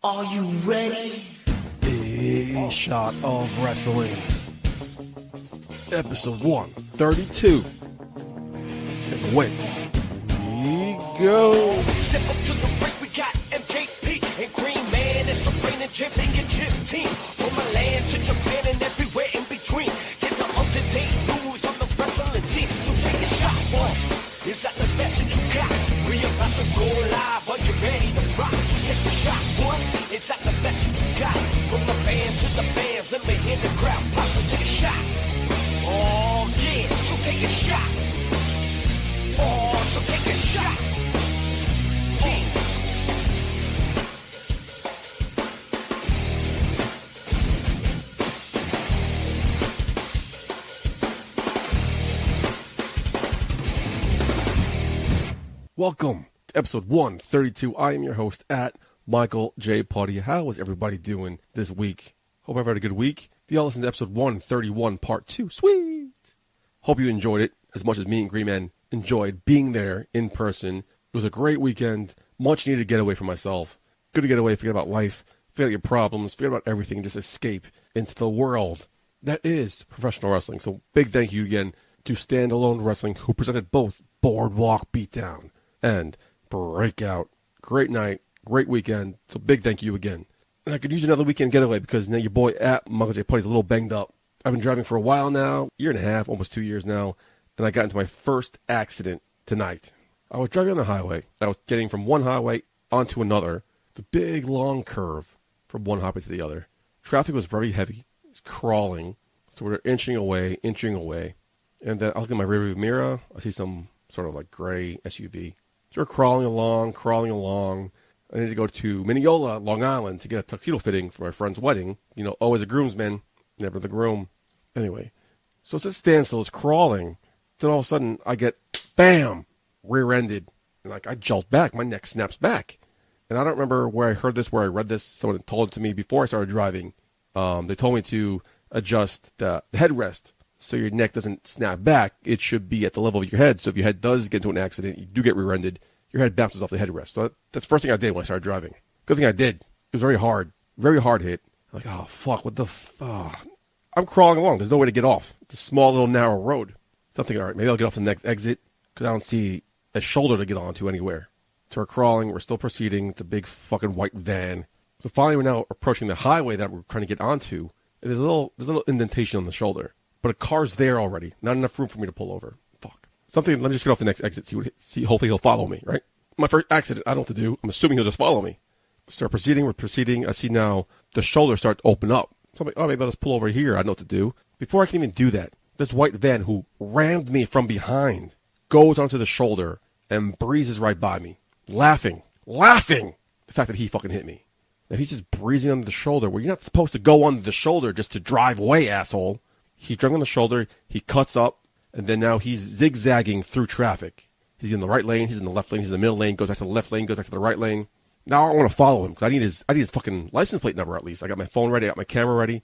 Are you ready? A Shot of Wrestling, episode 132. And away we go. Step up to the ring, we got MJP and Green Man. It's the reigning championship team. From Milan to Japan and everywhere in between. Get the up-to-date news on the wrestling scene. So take a shot, boy. Is that the message you got? We about to go live. Are you ready to rock? So take a shot, boy. Is that the message you got? From the fans to the fans, let me hear the crowd pop. So take a shot. Oh yeah, so take a shot. Oh, so take a shot. Yeah. Welcome to episode 132. I am your host at Michael J. Putty. How is everybody doing this week? Hope everybody had a good week. If y'all listened to episode 131, part 2, sweet. Hope you enjoyed it as much as me and Green Man enjoyed being there in person. It was a great weekend. Much needed getaway from myself. Good to get away, forget about life, forget about your problems, forget about everything, and just escape into the world that is professional wrestling. So big thank you again to Standalone Wrestling, who presented both Boardwalk Beatdown and Breakout. Great night, great weekend. So big thank you again. And I could use another weekend getaway because now your boy at Michael J. Putty's a little banged up. I've been driving for a while now, year and a half, almost 2 years now, and I got into my first accident tonight. I was driving on the highway. I was getting from one highway onto another. It's a big, long curve from one highway to the other. Traffic was very heavy. It's crawling. So we're inching away. And then I look in my rearview mirror. I see some sort of like gray SUV. So we're crawling along. I need to go to Mineola, Long Island, to get a tuxedo fitting for my friend's wedding. You know, always a groomsman, never the groom. Anyway, so it's a standstill. It's crawling. Then all of a sudden, I get, bam, rear-ended. And like, I jolt back. My neck snaps back. And I don't remember where I heard this, where I read this. Someone had told it to me before I started driving. They told me to adjust the headrest so your neck doesn't snap back. It should be at the level of your head. So if your head does get into an accident, you do get rear-ended, your head bounces off the headrest. So that's the first thing I did when I started driving. Good thing I did. It was very hard hit. I'm like, oh, fuck, what the I'm crawling along. There's no way to get off. It's a small, little, narrow road. So I'm thinking, all right, maybe I'll get off the next exit because I don't see a shoulder to get onto anywhere. So we're crawling. We're still proceeding. It's a big fucking white van. So finally, we're now approaching the highway that we're trying to get onto. And there's a little indentation on the shoulder. But a car's there already. Not enough room for me to pull over. Fuck. Let me just get off the next exit. See. Hopefully he'll follow me, right? My first accident, I don't know what to do. I'm assuming he'll just follow me. So we're proceeding. I see now the shoulder start to open up. So I'm like, oh, maybe I'll just pull over here. I know what to do. Before I can even do that, this white van who rammed me from behind goes onto the shoulder and breezes right by me. Laughing. The fact that he fucking hit me. Now he's just breezing under the shoulder where you're not supposed to go under the shoulder just to drive away, asshole. He drove on the shoulder. He cuts up. And then now he's zigzagging through traffic. He's in the right lane. He's in the left lane. He's in the middle lane. Goes back to the left lane. Goes back to the right lane. Now I want to follow him because I need his fucking license plate number at least. I got my phone ready. I got my camera ready.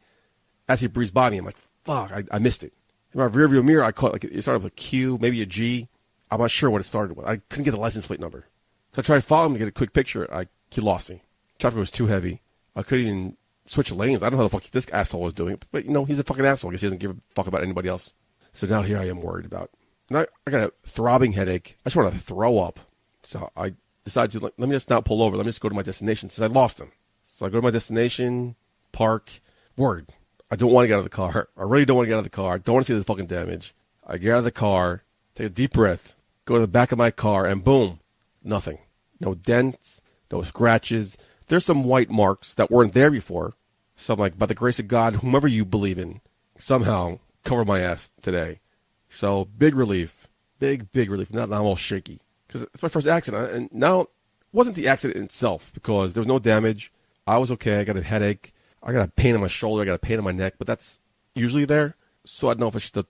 As he breezed by me, I'm like, fuck, I missed it. In my rearview mirror, I caught, like, it started with a Q, maybe a G. I'm not sure what it started with. I couldn't get the license plate number. So I tried to follow him to get a quick picture. He lost me. Traffic was too heavy. I couldn't even switch lanes. I don't know how the fuck this asshole was doing. But, you know, he's a fucking asshole. I guess he doesn't give a fuck about anybody else. So now here I am worried about. Now I got a throbbing headache. I just want to throw up. So I decided to, let me just not pull over. Let me just go to my destination since I lost him. So I go to my destination, park, word. I don't want to get out of the car. I really don't want to get out of the car. I don't want to see the fucking damage. I get out of the car, take a deep breath, go to the back of my car, and boom, nothing. No dents, no scratches. There's some white marks that weren't there before. So I'm like, by the grace of God, whomever you believe in, somehow cover my ass today. So big relief. Big relief. Now I'm all shaky. Because it's my first accident. And now it wasn't the accident itself because there was no damage. I was okay. I got a headache. I got a pain in my shoulder. I got a pain in my neck. But that's usually there. So I don't know if it's the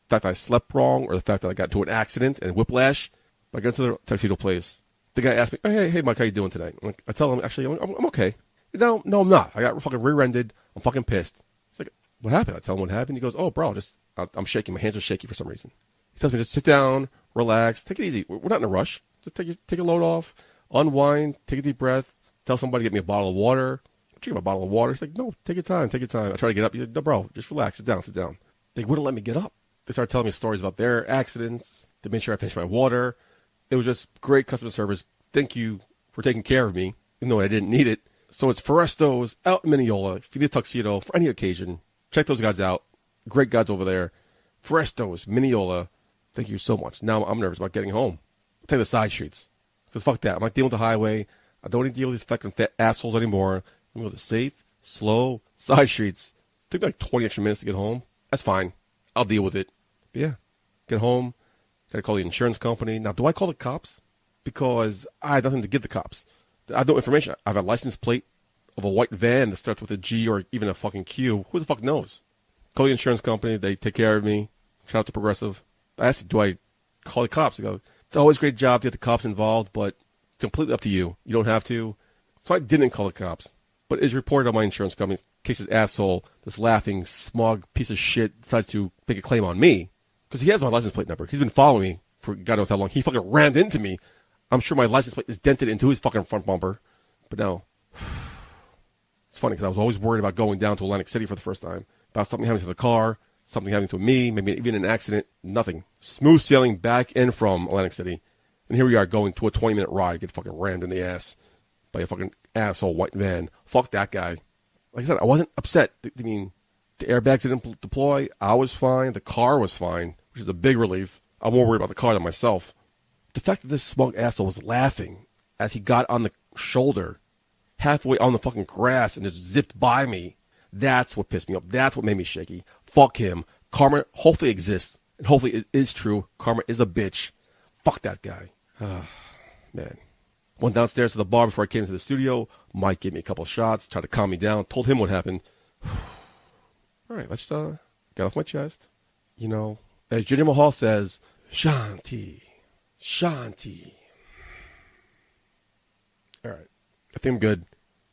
fact that I slept wrong or the fact that I got into an accident and whiplash. But I got to the tuxedo place. The guy asked me, hey, Mike, how you doing today? I tell him, actually, I'm okay. No, I'm not. I got fucking rear-ended. I'm fucking pissed. It's like, what happened? I tell him what happened. He goes, oh, bro, I'm shaking. My hands are shaky for some reason. He tells me, just sit down, relax, take it easy. We're not in a rush. Just take your load off, unwind, take a deep breath, Tell somebody to get me a bottle of water. I drink a bottle of water. He's like, no, take your time. I try to get up. He's like, no, bro, just relax. Sit down. They wouldn't let me get up. They started telling me stories about their accidents. They made sure I finished my water. It was just great customer service. Thank you for taking care of me, even though I didn't need it. So it's Foresto's out in Mineola. If you need a tuxedo for any occasion, check those guys out. Great guys over there. Foresto's, Mineola. Thank you so much. Now I'm nervous about getting home. I'll take the side streets. Because fuck that. I'm not dealing with the highway. I don't need to deal with these fucking fat assholes anymore. I'm going to go to safe, slow side streets. Took me like 20 extra minutes to get home. That's fine. I'll deal with it. But yeah, get home. Got to call the insurance company. Now, do I call the cops? Because I had nothing to give the cops. I have no information. I have a license plate of a white van that starts with a G or even a fucking Q. Who the fuck knows? Call the insurance company. They take care of me. Shout out to Progressive. I asked, do I call the cops? They go, it's always a great job to get the cops involved, but completely up to you. You don't have to. So I didn't call the cops. But it's reported on my insurance company in case this asshole, this laughing, smug piece of shit, decides to make a claim on me. Because he has my license plate number. He's been following me for God knows how long. He fucking rammed into me. I'm sure my license plate is dented into his fucking front bumper. But no. It's funny because I was always worried about going down to Atlantic City for the first time. About something happening to the car, something happening to me, maybe even an accident. Nothing. Smooth sailing back and from Atlantic City. And here we are going to a 20-minute ride, get fucking rammed in the ass by a fucking asshole white van. Fuck that guy. Like I said, I wasn't upset. I mean, the airbags didn't deploy. I was fine. The car was fine, which is a big relief. I'm more worried about the car than myself. The fact that this smug asshole was laughing as he got on the shoulder, halfway on the fucking grass and just zipped by me, that's what pissed me off. That's what made me shaky. Fuck him. Karma hopefully exists, and hopefully it is true. Karma is a bitch. Fuck that guy. Man. Went downstairs to the bar before I came to the studio. Mike gave me a couple of shots, tried to calm me down, told him what happened. All right, let's get off my chest. You know, as Jinder Mahal says, Shanti. Shanti. All right, I think I'm good.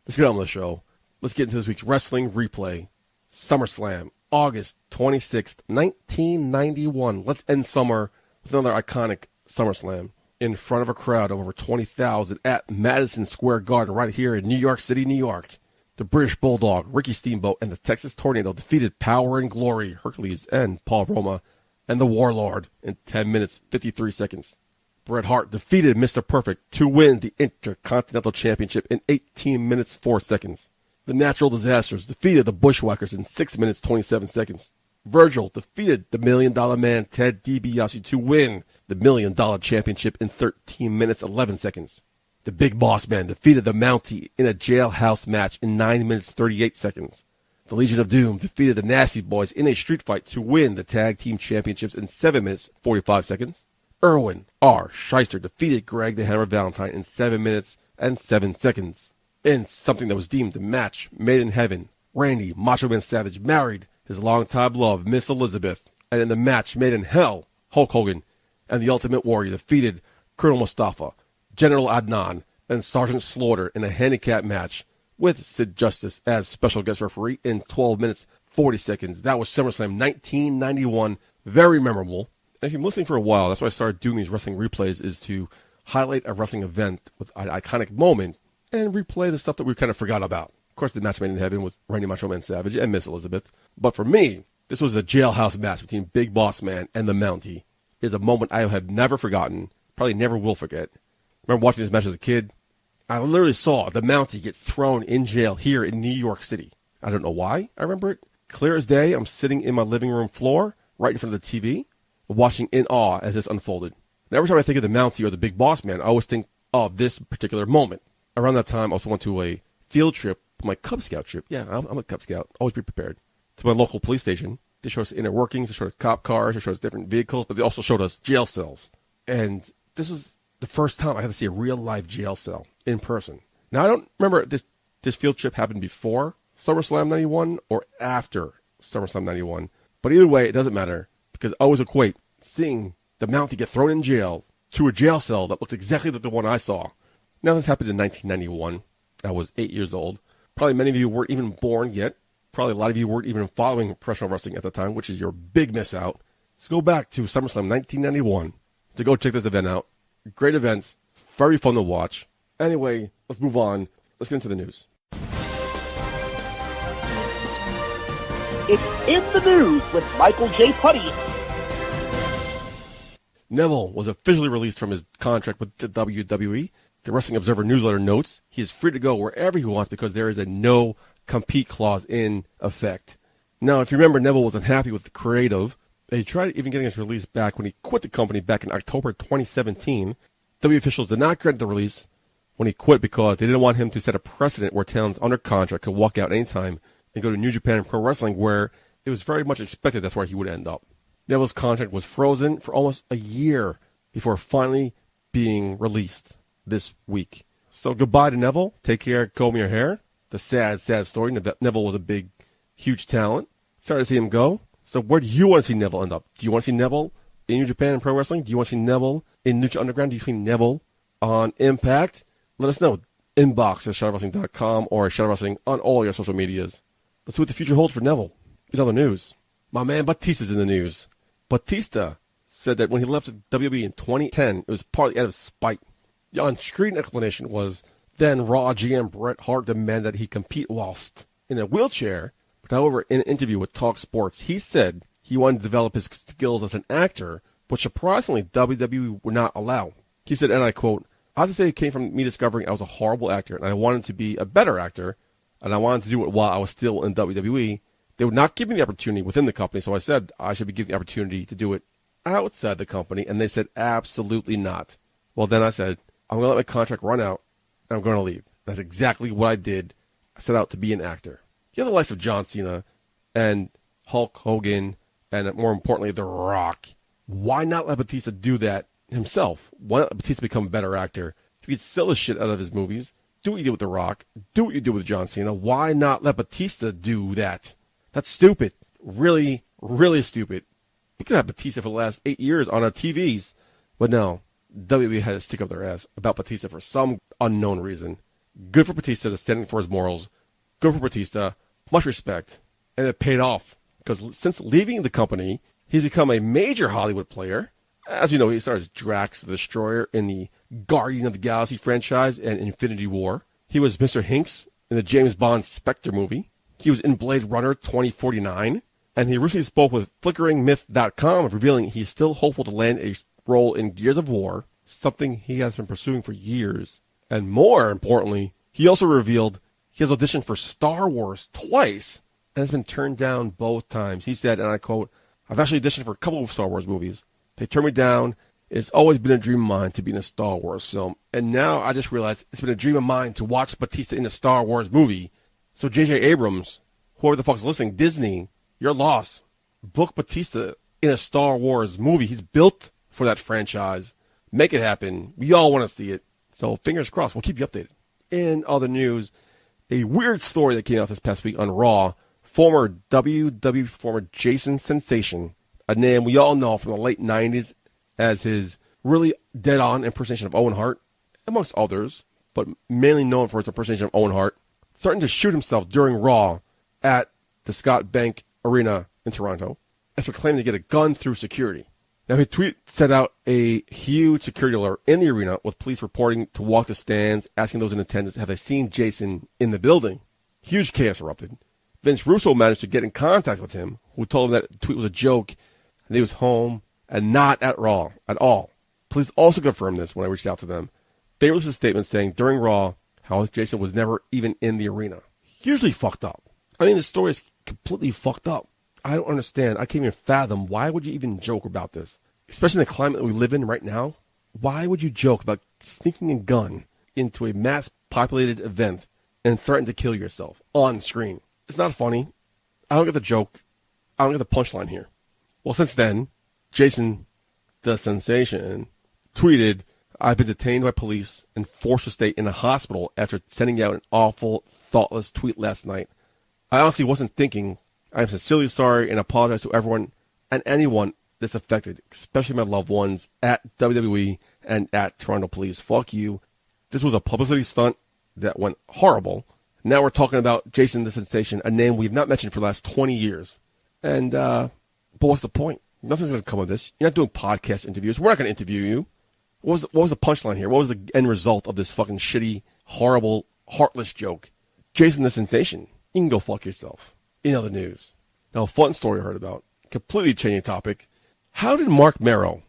Let's get on with the show. Let's get into this week's wrestling replay. SummerSlam, August 26th, 1991. Let's end summer with another iconic SummerSlam in front of a crowd of over 20,000 at Madison Square Garden right here in New York City, New York. The British Bulldog, Ricky Steamboat, and the Texas Tornado defeated Power and Glory, Hercules, and Paul Roma, and the Warlord in 10 minutes, 53 seconds. Bret Hart defeated Mr. Perfect to win the Intercontinental Championship in 18 minutes, 4 seconds. The Natural Disasters defeated the Bushwhackers in 6 minutes, 27 seconds. Virgil defeated the $1 Million Man Ted DiBiase to win the $1 Million Championship in 13 minutes, 11 seconds. The Big Boss Man defeated the Mountie in a jailhouse match in 9 minutes, 38 seconds. The Legion of Doom defeated the Nasty Boys in a street fight to win the Tag Team Championships in 7 minutes, 45 seconds. Erwin R. Shyster defeated Greg the Hammer Valentine in 7 minutes and 7 seconds. In something that was deemed a match made in heaven, Randy Macho Man Savage married his longtime love, Miss Elizabeth. And in the match made in hell, Hulk Hogan and the Ultimate Warrior defeated Colonel Mustafa, General Adnan, and Sergeant Slaughter in a handicap match with Sid Justice as special guest referee in 12 minutes, 40 seconds. That was SummerSlam 1991. Very memorable. And if you've been listening for a while, that's why I started doing these wrestling replays, is to highlight a wrestling event with an iconic moment and replay the stuff that we kind of forgot about. Of course, the match made in heaven with Randy Macho Man Savage and Miss Elizabeth. But for me, this was a jailhouse match between Big Boss Man and the Mountie. It is a moment I have never forgotten, probably never will forget. I remember watching this match as a kid. I literally saw the Mountie get thrown in jail here in New York City. I don't know why I remember it. Clear as day, I'm sitting in my living room floor, right in front of the TV, watching in awe as this unfolded. And every time I think of the Mountie or the Big Boss Man, I always think of this particular moment. Around that time, I also went to a field trip, my Cub Scout trip. Yeah, I'm a Cub Scout. Always be prepared. To my local police station. They showed us inner workings. They showed us cop cars. They showed us different vehicles. But they also showed us jail cells. And this was the first time I got to see a real-life jail cell in person. Now, I don't remember if this field trip happened before SummerSlam 91 or after SummerSlam 91. But either way, it doesn't matter. Because I always equate seeing the Mountie get thrown in jail to a jail cell that looked exactly like the one I saw. Now, this happened in 1991. I was 8 years old. Probably many of you weren't even born yet. Probably a lot of you weren't even following professional wrestling at the time, which is your big miss out. So go back to SummerSlam 1991 to go check this event out. Great events. Very fun to watch. Anyway, let's move on. let's get into the news. It's in the news with Michael J. Putty. Neville was officially released from his contract with the WWE. The Wrestling Observer newsletter notes he is free to go wherever he wants because there is a no-compete clause in effect. Now, if you remember, Neville was unhappy with the creative. He tried even getting his release back when he quit the company back in October 2017. W officials did not grant the release when he quit because they didn't want him to set a precedent where talents under contract could walk out anytime and go to New Japan Pro Wrestling, where it was very much expected that's where he would end up. Neville's contract was frozen for almost a year before finally being released this week. So goodbye to Neville. Take care, comb your hair. The sad, sad story. Neville was a big, huge talent. Sorry to see him go. So where do you want to see Neville end up? Do you want to see Neville in New Japan Pro Wrestling? Do you want to see Neville in Lucha Underground? Do you see Neville on Impact? Let us know. Inbox at shotofwrestling.com or Shot of Wrestling on all your social medias. Let's see what the future holds for Neville. In other news, my man Batista's in the news. Batista said that when he left WWE in 2010, it was partly out of spite. The on-screen explanation was then Raw GM Bret Hart demanded that he compete whilst in a wheelchair. But however, in an interview with Talk Sports, he said he wanted to develop his skills as an actor, which surprisingly WWE would not allow. He said, and I quote, "I have to say it came from me discovering I was a horrible actor, and I wanted to be a better actor, and I wanted to do it while I was still in WWE. They would not give me the opportunity within the company, so I said I should be given the opportunity to do it outside the company, and they said absolutely not. Well, then I said, I'm going to let my contract run out, and I'm going to leave. That's exactly what I did. I set out to be an actor. You have the likes of John Cena and Hulk Hogan, and more importantly, The Rock. Why not let Batista do that himself? Why not let Batista become a better actor? He could sell the shit out of his movies. Do what you did with The Rock. Do what you did with John Cena. Why not let Batista do that? That's stupid. Really, really stupid. We could have Batista for the last 8 years on our TVs. But no, WWE had to stick up their ass about Batista for some unknown reason. Good for Batista to standing for his morals. Good for Batista. Much respect. And it paid off. Because since leaving the company, he's become a major Hollywood player. As you know, he stars Drax the Destroyer in the Guardian of the Galaxy franchise and Infinity War. He was Mr. Hinks in the James Bond Spectre movie. He was in Blade Runner 2049. And he recently spoke with FlickeringMyth.com, revealing he's still hopeful to land a role in Gears of War, something he has been pursuing for years. And more importantly, he also revealed he has auditioned for Star Wars twice and has been turned down both times. He said, and I quote, "I've actually auditioned for a couple of Star Wars movies. They turned me down. It's always been a dream of mine to be in a Star Wars film. And now I just realized it's been a dream of mine to watch Batista in a Star Wars movie. So J.J. Abrams, whoever the fuck's listening, Disney, your loss. Book Batista in a Star Wars movie. He's built for that franchise. Make it happen. We all want to see it. So fingers crossed. We'll keep you updated." In other news, a weird story that came out this past week on Raw. Former WWE performer Jason Sensation, a name we all know from the late 90s as his really dead-on impersonation of Owen Hart, amongst others, but mainly known for his impersonation of Owen Hart, threatened to shoot himself during Raw at the Scott Bank Arena in Toronto after claiming to get a gun through security. Now, his tweet set out a huge security alert in the arena with police reporting to walk the stands, asking those in attendance, have they seen Jason in the building? Huge chaos erupted. Vince Russo managed to get in contact with him, who told him that the tweet was a joke, and he was home and not at Raw at all. Police also confirmed this when I reached out to them. They released a statement saying during Raw how Jason was never even in the arena. Hugely fucked up. I mean, the story is completely fucked up. I don't understand. I can't even fathom. Why would you even joke about this? Especially in the climate that we live in right now. Why would you joke about sneaking a gun into a mass-populated event and threaten to kill yourself on screen? It's not funny. I don't get the joke. I don't get the punchline here. Well, since then, Jason, the Sensation, tweeted, "I've been detained by police and forced to stay in a hospital after sending out an awful, thoughtless tweet last night. I honestly wasn't thinking. I am sincerely sorry and apologize to everyone and anyone this affected, especially my loved ones at WWE and at Toronto Police. Fuck you. This was a publicity stunt that went horrible. Now we're talking about Jason the Sensation, a name we've not mentioned for the last 20 years. And, but what's the point? Nothing's going to come of this. You're not doing podcast interviews. We're not going to interview you. What was the punchline here? What was the end result of this fucking shitty, horrible heartless joke. Jason the Sensation, you can go fuck yourself. In other news. Now, a fun story I heard about. Completely changing topic. How did Mark Merrow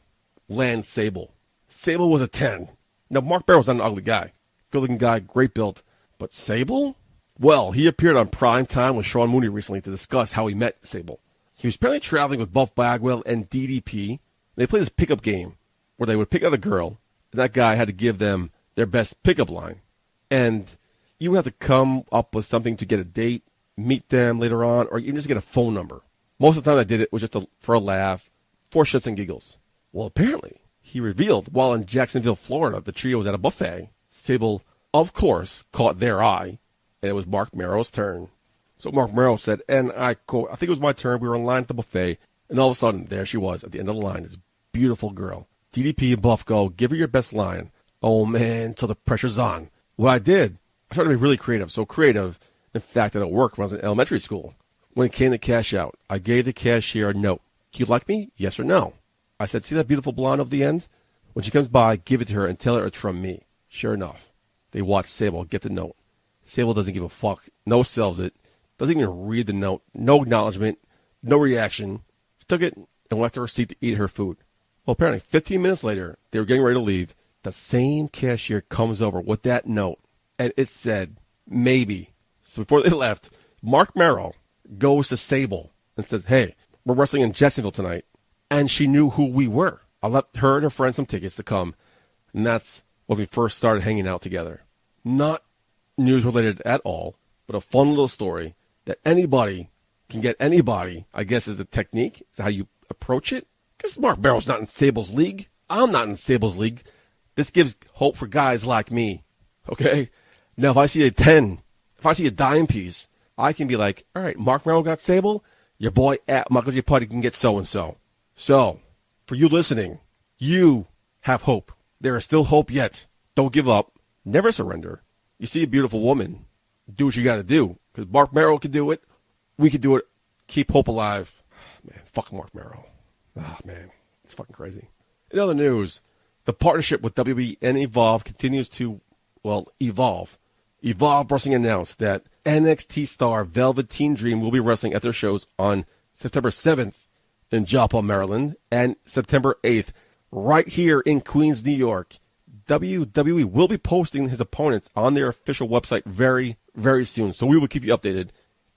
land Sable? Sable was a 10. Now, Mark Merrow's not an ugly guy. Good-looking guy, great build. But Sable? Well, he appeared on Prime Time with Sean Mooney recently to discuss how he met Sable. He was apparently traveling with Buff Bagwell and DDP. They played this pickup game where they would pick out a girl, and that guy had to give them their best pickup line. And you would have to come up with something to get a date, meet them later on, or even just get a phone number. Most of the time I did it was just for a laugh, for shits and giggles. Well, apparently, he revealed while in Jacksonville, Florida, the trio was at a buffet. Sable, of course, caught their eye, and it was Mark Merrow's turn. So Mark Merrow said, and I quote, I think it was my turn, we were in line at the buffet, and all of a sudden, there she was at the end of the line, this beautiful girl. DDP and Buff go, give her your best line. Oh man, till the pressure's on. What I did, I tried to be really creative, so creative, in fact, that it worked when I was in elementary school. When it came to cash out, I gave the cashier a note. Do you like me? Yes or no? I said, see that beautiful blonde over the end? When she comes by, give it to her and tell her it's from me. Sure enough, they watch Sable get the note. Sable doesn't give a fuck, no sells it, doesn't even read the note, no acknowledgement, no reaction. She took it and went to her seat to eat her food. Well, apparently, 15 minutes later, they were getting ready to leave. The same cashier comes over with that note, and it said, maybe. So before they left, Mark Merrow goes to Sable and says, hey, we're wrestling in Jacksonville tonight. And she knew who we were. I left her and her friend some tickets to come. And that's when we first started hanging out together. Not news related at all, but a fun little story that anybody can get anybody, I guess is the technique, is how you approach it. Because Mark Merrow's not in Sable's league. I'm not in Sable's league. This gives hope for guys like me. Okay? Now, if I see a 10, if I see a dime piece, I can be like, all right, Mark Merrow got Sable. Your boy at Michael J. Putty can get so-and-so. So, for you listening, you have hope. There is still hope yet. Don't give up. Never surrender. You see a beautiful woman, do what you got to do. Because Mark Merrow can do it. We can do it. Keep hope alive. Man, fuck Mark Merrow. Ah, man, it's fucking crazy. In other news, the partnership with WWE and Evolve continues to, well, evolve. Evolve Wrestling announced that NXT star Velveteen Dream will be wrestling at their shows on September 7th in Joplin, Maryland, and September 8th right here in Queens, New York. WWE will be posting his opponents on their official website very, very soon, so we will keep you updated.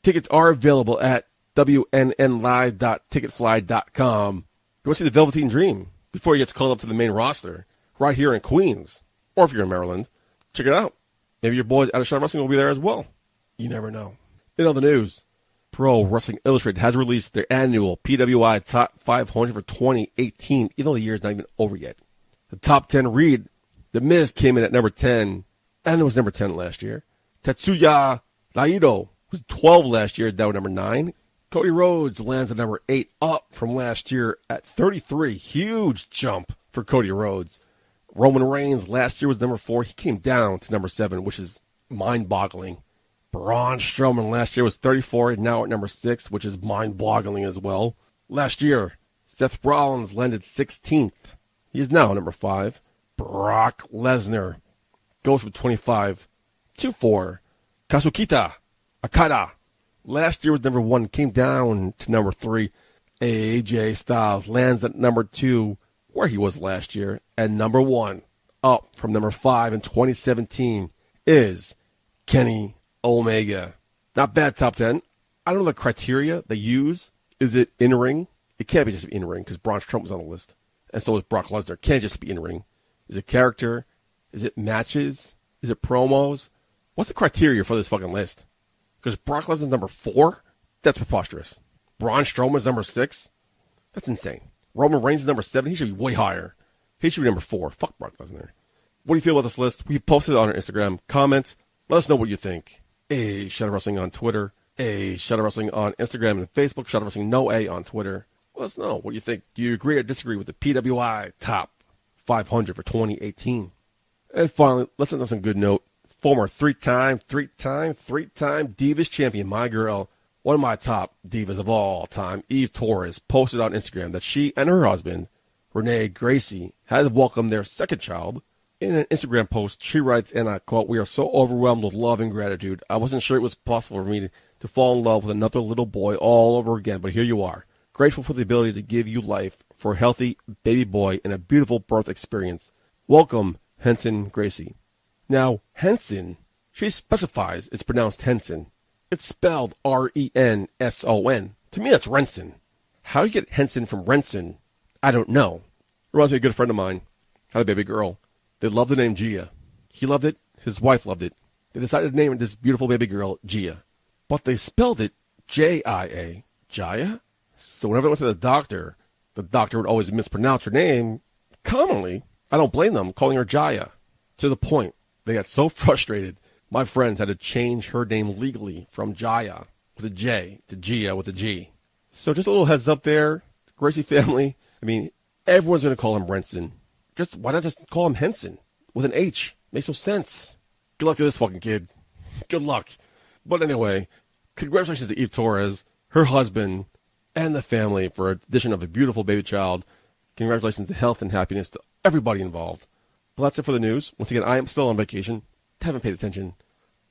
Tickets are available at wnnlive.ticketfly.com. You want to see the Velveteen Dream before he gets called up to the main roster right here in Queens, or if you're in Maryland, check it out. Maybe your boys at A Shot of Wresting will be there as well. You never know. In other news, Pro Wrestling Illustrated has released their annual PWI Top 500 for 2018, even though the year is not even over yet. The top 10 read, The Miz came in at number 10, and it was number 10 last year. Tetsuya Naito was 12 last year, down number 9. Cody Rhodes lands at number 8, up from last year at 33. Huge jump for Cody Rhodes. Roman Reigns last year was number 4. He came down to number 7, which is mind-boggling. Braun Strowman last year was 34, now at number 6, which is mind-boggling as well. Last year, Seth Rollins landed 16th. He is now number 5. Brock Lesnar goes from 25 to 4. Kazuchika Okada last year was number 1, came down to number 3. AJ Styles lands at number 2, where he was last year, and number 1, up from number 5 in 2017, is Kenny Omega. Not bad top 10. I don't know the criteria they use. Is it in-ring? It can't be just in-ring because Braun Strowman was on the list, and so is Brock Lesnar. It can't just be in-ring. Is it character? Is it matches? Is it promos? What's the criteria for this fucking list? Because Brock Lesnar's number 4? That's preposterous. Braun Strowman's number 6? That's insane. Roman Reigns is number 7. He should be way higher. He should be number 4. Fuck Brock Lesnar. What do you feel about this list? We posted it on our Instagram. Comment. Let us know what you think. A Shot of Wrestling on Twitter. A Shot of Wrestling on Instagram and Facebook. Shot of Wrestling No A on Twitter. Let us know what you think. Do you agree or disagree with the PWI Top 500 for 2018? And finally, let's end on some good note. Former three-time Divas champion, my girl, one of my top divas of all time, Eve Torres, posted on Instagram that she and her husband, Renee Gracie, had welcomed their second child, In an Instagram post, she writes, and I quote, "We are so overwhelmed with love and gratitude. I wasn't sure it was possible for me to fall in love with another little boy all over again, but here you are. Grateful for the ability to give you life, for a healthy baby boy, and a beautiful birth experience. Welcome, Henson Gracie." Now, Henson, she specifies it's pronounced Henson. It's spelled R-E-N-S-O-N. To me, that's Renson. How you get Henson from Renson, I don't know. Reminds me of a good friend of mine. Had a baby girl. They loved the name Gia. He loved it. His wife loved it. They decided to name this beautiful baby girl Gia. But they spelled it J-I-A. Jaya? So whenever they went to the doctor would always mispronounce her name. Commonly, I don't blame them, calling her Jaya. To the point, they got so frustrated, my friends had to change her name legally from Jaya with a J to Gia with a G. So just a little heads up there, Gracie family. I mean, everyone's going to call him Renson. Why not just call him Henson with an H? Makes no sense. Good luck to this fucking kid. Good luck. But anyway, congratulations to Eve Torres, her husband, and the family for the addition of a beautiful baby child. Congratulations to health and happiness to everybody involved. But that's it for the news. Once again, I am still on vacation. Haven't paid attention.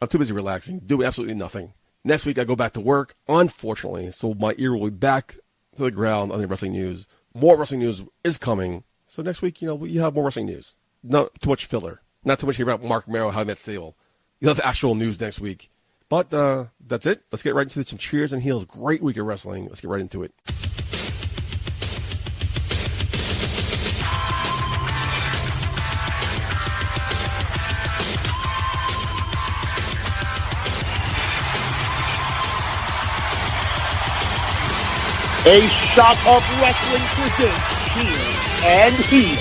I'm too busy relaxing, doing absolutely nothing. Next week, I go back to work, unfortunately, so my ear will be back to the ground on the wrestling news. More wrestling news is coming. So next week, we have more wrestling news. Not too much filler. Not too much here about Mark Merrow, how he met Sable. You'll have the actual news next week. But that's it. Let's get right into some cheers and heels. Great week of wrestling. Let's get right into it. A Shot of Wrestling presents Cheers and Heels.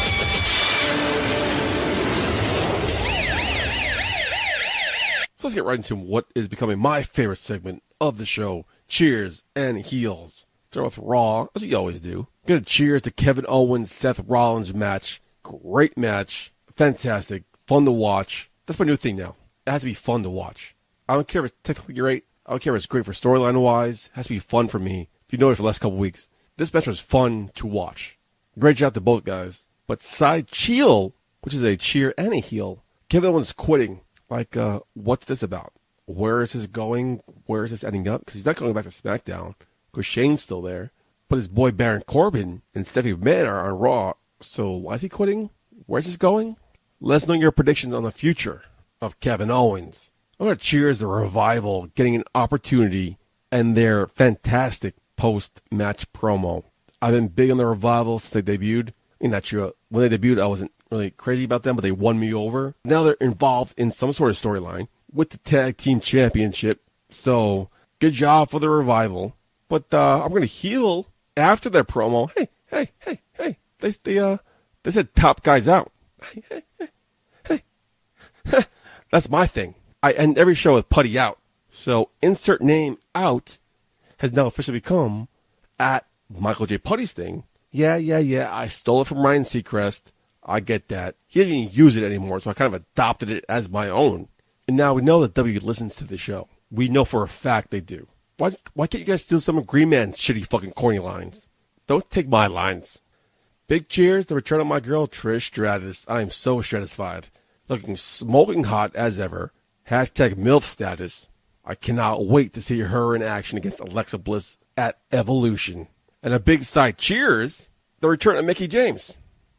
So let's get right into what is becoming my favorite segment of the show, Cheers and Heels. Start with Raw, as we always do. Gonna cheers to Kevin Owens, Seth Rollins match. Great match. Fantastic. Fun to watch. That's my new thing now. It has to be fun to watch. I don't care if it's technically great. I don't care if it's great for storyline-wise. It has to be fun for me. If you noticed for the last couple weeks, this match was fun to watch. Great job to both guys. But side heel, which is a cheer and a heel, Kevin Owens quitting. Like, what's this about? Where is this going? Where is this ending up? Because he's not going back to SmackDown, because Shane's still there. But his boy Baron Corbin and Stephanie McMahon are on Raw. So why is he quitting? Where's this going? Let us know your predictions on the future of Kevin Owens. I'm going to cheers the Revival getting an opportunity and their fantastic post-match promo. I've been big on the Revival since they debuted. Not true. When they debuted, I wasn't really crazy about them, but they won me over. Now they're involved in some sort of storyline with the Tag Team Championship. So, good job for the Revival. But I'm going to heel after their promo. Hey. They said top guys out. Hey. That's my thing. I end every show with putty out. So, insert name out has now officially become at Michael J. Putty's thing. Yeah, I stole it from Ryan Seacrest. I get that. He didn't even use it anymore, so I kind of adopted it as my own. And now we know that W listens to the show. We know for a fact they do. Why can't you guys steal some of Green Man's shitty fucking corny lines? Don't take my lines. Big cheers to the return of my girl Trish Stratus. I am so satisfied. Looking smoking hot as ever. Hashtag MILF status. I cannot wait to see her in action against Alexa Bliss at Evolution. And a big side cheers, the return of Mickie James.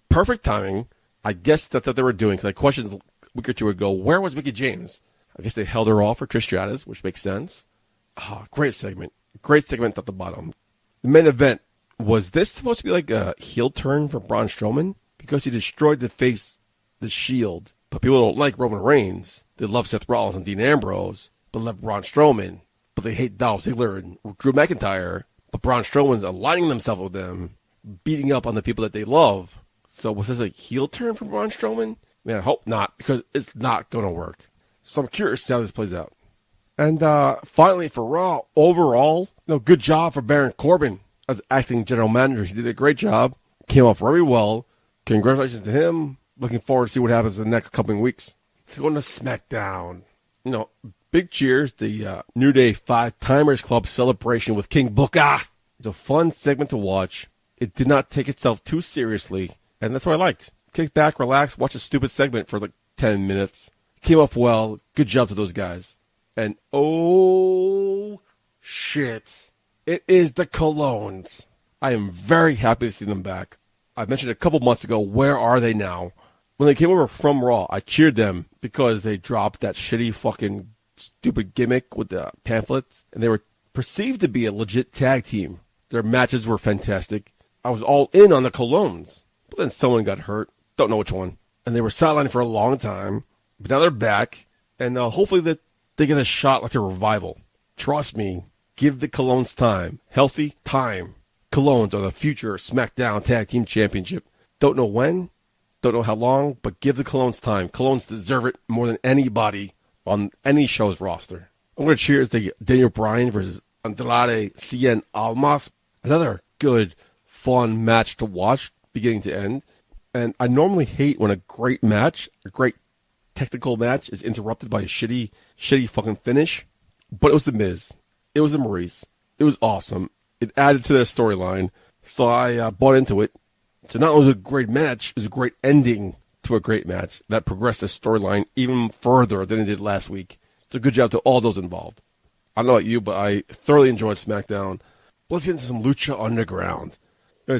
Perfect timing. I guess that's what they were doing, because I questioned a week or two ago, where was Mickie James? I guess they held her off for Trish Stratus, which makes sense. Great segment. Great segment at the bottom. The main event, was this supposed to be like a heel turn for Braun Strowman? Because he destroyed the Shield. But people don't like Roman Reigns. They love Seth Rollins and Dean Ambrose, but love Braun Strowman. But they hate Dolph Ziggler and Drew McIntyre. But Braun Strowman's aligning themselves with them, beating up on the people that they love. So was this a heel turn for Braun Strowman? Man, I hope not, because it's not going to work. So I'm curious to see how this plays out. And finally, for Raw, overall, good job for Baron Corbin as acting general manager. He did a great job. Came off very well. Congratulations to him. Looking forward to see what happens in the next couple of weeks. Let's go to SmackDown. Big cheers, the New Day 5 Timers Club celebration with King Booker. It's a fun segment to watch. It did not take itself too seriously, and that's what I liked. Kick back, relax, watch a stupid segment for like 10 minutes. Came off well. Good job to those guys. And oh, shit. It is the Colognes. I am very happy to see them back. I mentioned a couple months ago, where are they now? When they came over from Raw, I cheered them because they dropped that shitty fucking stupid gimmick with the pamphlets. And they were perceived to be a legit tag team. Their matches were fantastic. I was all in on the Colognes. But then someone got hurt. Don't know which one. And they were sidelined for a long time. But now they're back. And hopefully that they get a shot like a revival. Trust me. Give the Colognes time. Healthy time. Colognes are the future SmackDown Tag Team Championship. Don't know when. Don't know how long. But give the Colognes time. Colognes deserve it more than anybody on any show's roster. I'm going to cheers to Daniel Bryan versus Andrade Cien Almas. Another good, fun match to watch, beginning to end. And I normally hate when a great match, a great technical match, is interrupted by a shitty fucking finish. But it was The Miz. It was the Maurice. It was awesome. It added to their storyline. So I bought into it. So not only was it a great match, it was a great ending to a great match that progressed the storyline even further than it did last week. So good job to all those involved. I don't know about you, but I thoroughly enjoyed SmackDown. Let's get into some Lucha Underground.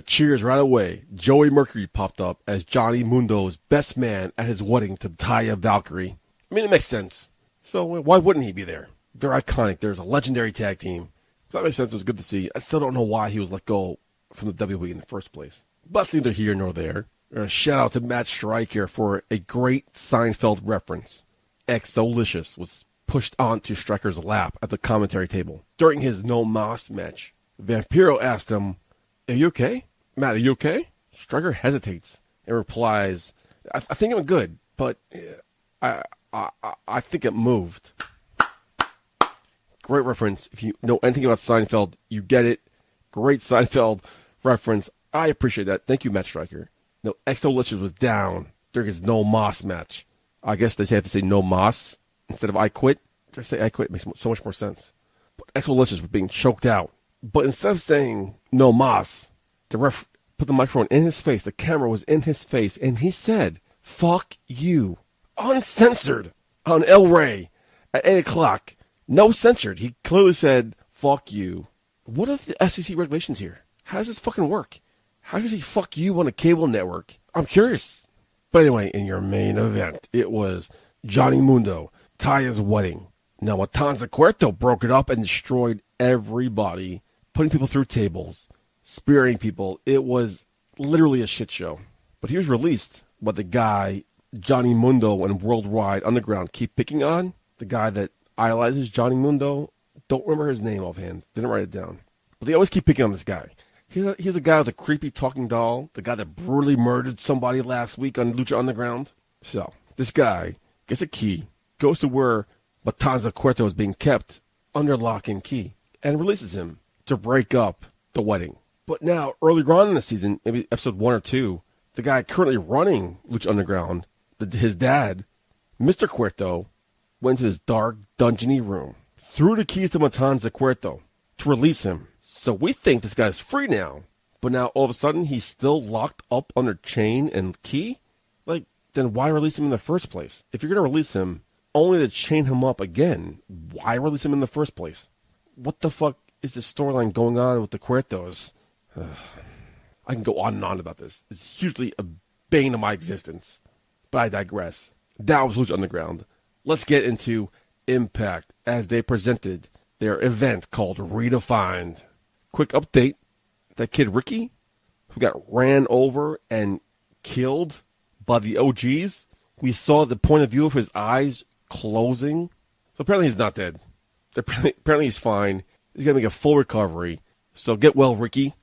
Cheers right away. Joey Mercury popped up as Johnny Mundo's best man at his wedding to Taya Valkyrie. I mean, it makes sense. So why wouldn't he be there? They're iconic. There's a legendary tag team. So that makes sense. It was good to see. I still don't know why he was let go from the WWE in the first place. But it's neither here nor there. A shout out to Matt Stryker for a great Seinfeld reference. Exolicious was pushed onto Stryker's lap at the commentary table during his No Mas match. Vampiro asked him, "Are you okay? Matt, are you okay?" Stryker hesitates and replies, I think I'm good, but I think it moved." Great reference. If you know anything about Seinfeld, you get it. Great Seinfeld reference. I appreciate that. Thank you, Matt Stryker. No, Exolicious was down during his No Mas match. I guess they have to say No Mas instead of I quit. Did I say I quit? It makes so much more sense. But Exolicious was being choked out. But instead of saying No Mas, the ref put the microphone in his face. The camera was in his face. And he said, "Fuck you." Uncensored on El Rey at 8 o'clock. No censored. He clearly said, "Fuck you." What are the FCC regulations here? How does this fucking work? How does he fuck you on a cable network? I'm curious. But anyway, in your main event, it was Johnny Mundo, Taya's wedding. Now, Matanza Cuerto broke it up and destroyed everybody, putting people through tables, spearing people. It was literally a shit show. But he was released, but the guy Johnny Mundo and Worldwide Underground keep picking on, the guy that idolizes Johnny Mundo, don't remember his name offhand, didn't write it down. But they always keep picking on this guy. He's a guy with a creepy talking doll, the guy that brutally murdered somebody last week on Lucha Underground. So, this guy gets a key, goes to where Matanza Cuerto is being kept under lock and key, and releases him to break up the wedding. But now, earlier on in the season, maybe episode 1 or 2, the guy currently running Lucha Underground, his dad, Mr. Cuerto, went to this dark, dungeony room, threw the keys to Matanza Cuerto to release him. So we think this guy's free now. But now, all of a sudden, he's still locked up under chain and key? Like, then why release him in the first place? If you're going to release him, only to chain him up again, why release him in the first place? What the fuck is this storyline going on with the Cuertos? I can go on and on about this. It's hugely a bane of my existence. But I digress. That was Lucha Underground. Let's get into Impact as they presented their event called Redefined. Quick update. That kid Ricky, who got ran over and killed by the OGs, we saw the point of view of his eyes closing. So apparently he's not dead. Apparently he's fine. He's going to make a full recovery. So get well, Ricky.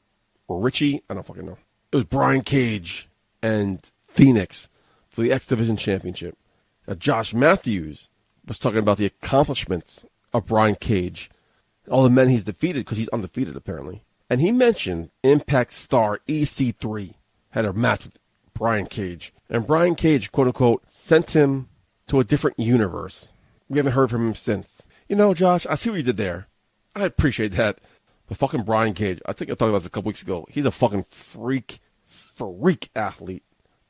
Or Richie. I don't fucking know. It was Brian Cage and Phoenix for the X Division Championship. Now, Josh Matthews was talking about the accomplishments of Brian Cage. All the men he's defeated, because he's undefeated apparently. And he mentioned Impact star EC3 had a match with Brian Cage. And Brian Cage, quote unquote, sent him to a different universe. We haven't heard from him since. You know, Josh, I see what you did there. I appreciate that. But fucking Brian Cage, I think I talked about this a couple weeks ago. He's a fucking freak athlete.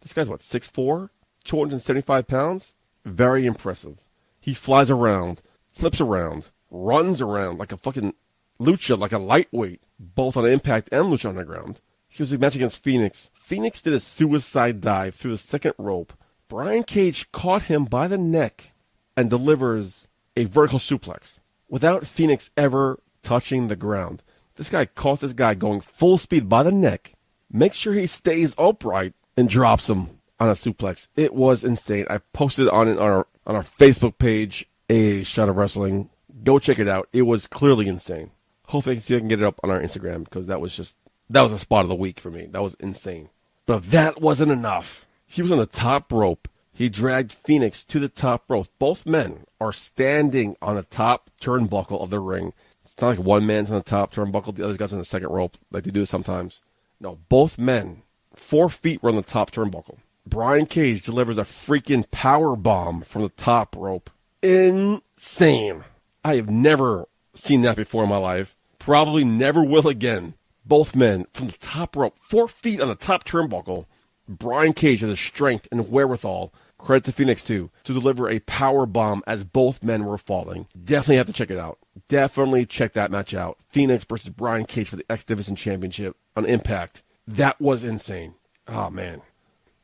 This guy's, 6'4", 275 pounds? Very impressive. He flies around, flips around, runs around like a fucking lucha, like a lightweight, both on Impact and Lucha Underground. He was a match against Phoenix. Phoenix did a suicide dive through the second rope. Brian Cage caught him by the neck and delivers a vertical suplex without Phoenix ever touching the ground. This guy caught this guy going full speed by the neck, makes sure he stays upright, and drops him on a suplex. It was insane. I posted on it on our Facebook page, A Shot of Wrestling. Go check it out. It was clearly insane. Hopefully I can get it up on our Instagram, because that was a spot of the week for me. That was insane. But if that wasn't enough, he was on the top rope. He dragged Phoenix to the top rope. Both men are standing on the top turnbuckle of the ring. It's not like one man's on the top turnbuckle, the other guy's on the second rope, like they do sometimes. No, both men, 4 feet were on the top turnbuckle. Brian Cage delivers a freaking power bomb from the top rope. Insane. I have never seen that before in my life. Probably never will again. Both men from the top rope, 4 feet on the top turnbuckle. Brian Cage has the strength and wherewithal, credit to Phoenix too, to deliver a power bomb as both men were falling. Definitely have to check it out. Definitely check that match out. Phoenix versus Brian Cage for the X Division Championship on Impact. That was insane. Oh, man.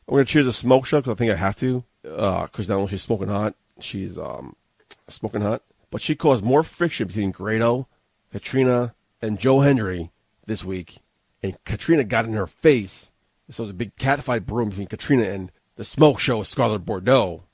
I'm going to cheers a Smoke Show, because I think I have to. Because not only she's smoking hot, she's smoking hot. But she caused more friction between Grado, Katrina, and Joe Hendry this week. And Katrina got in her face. So it was a big catfight brewing between Katrina and the Smoke Show with Scarlett Bordeaux.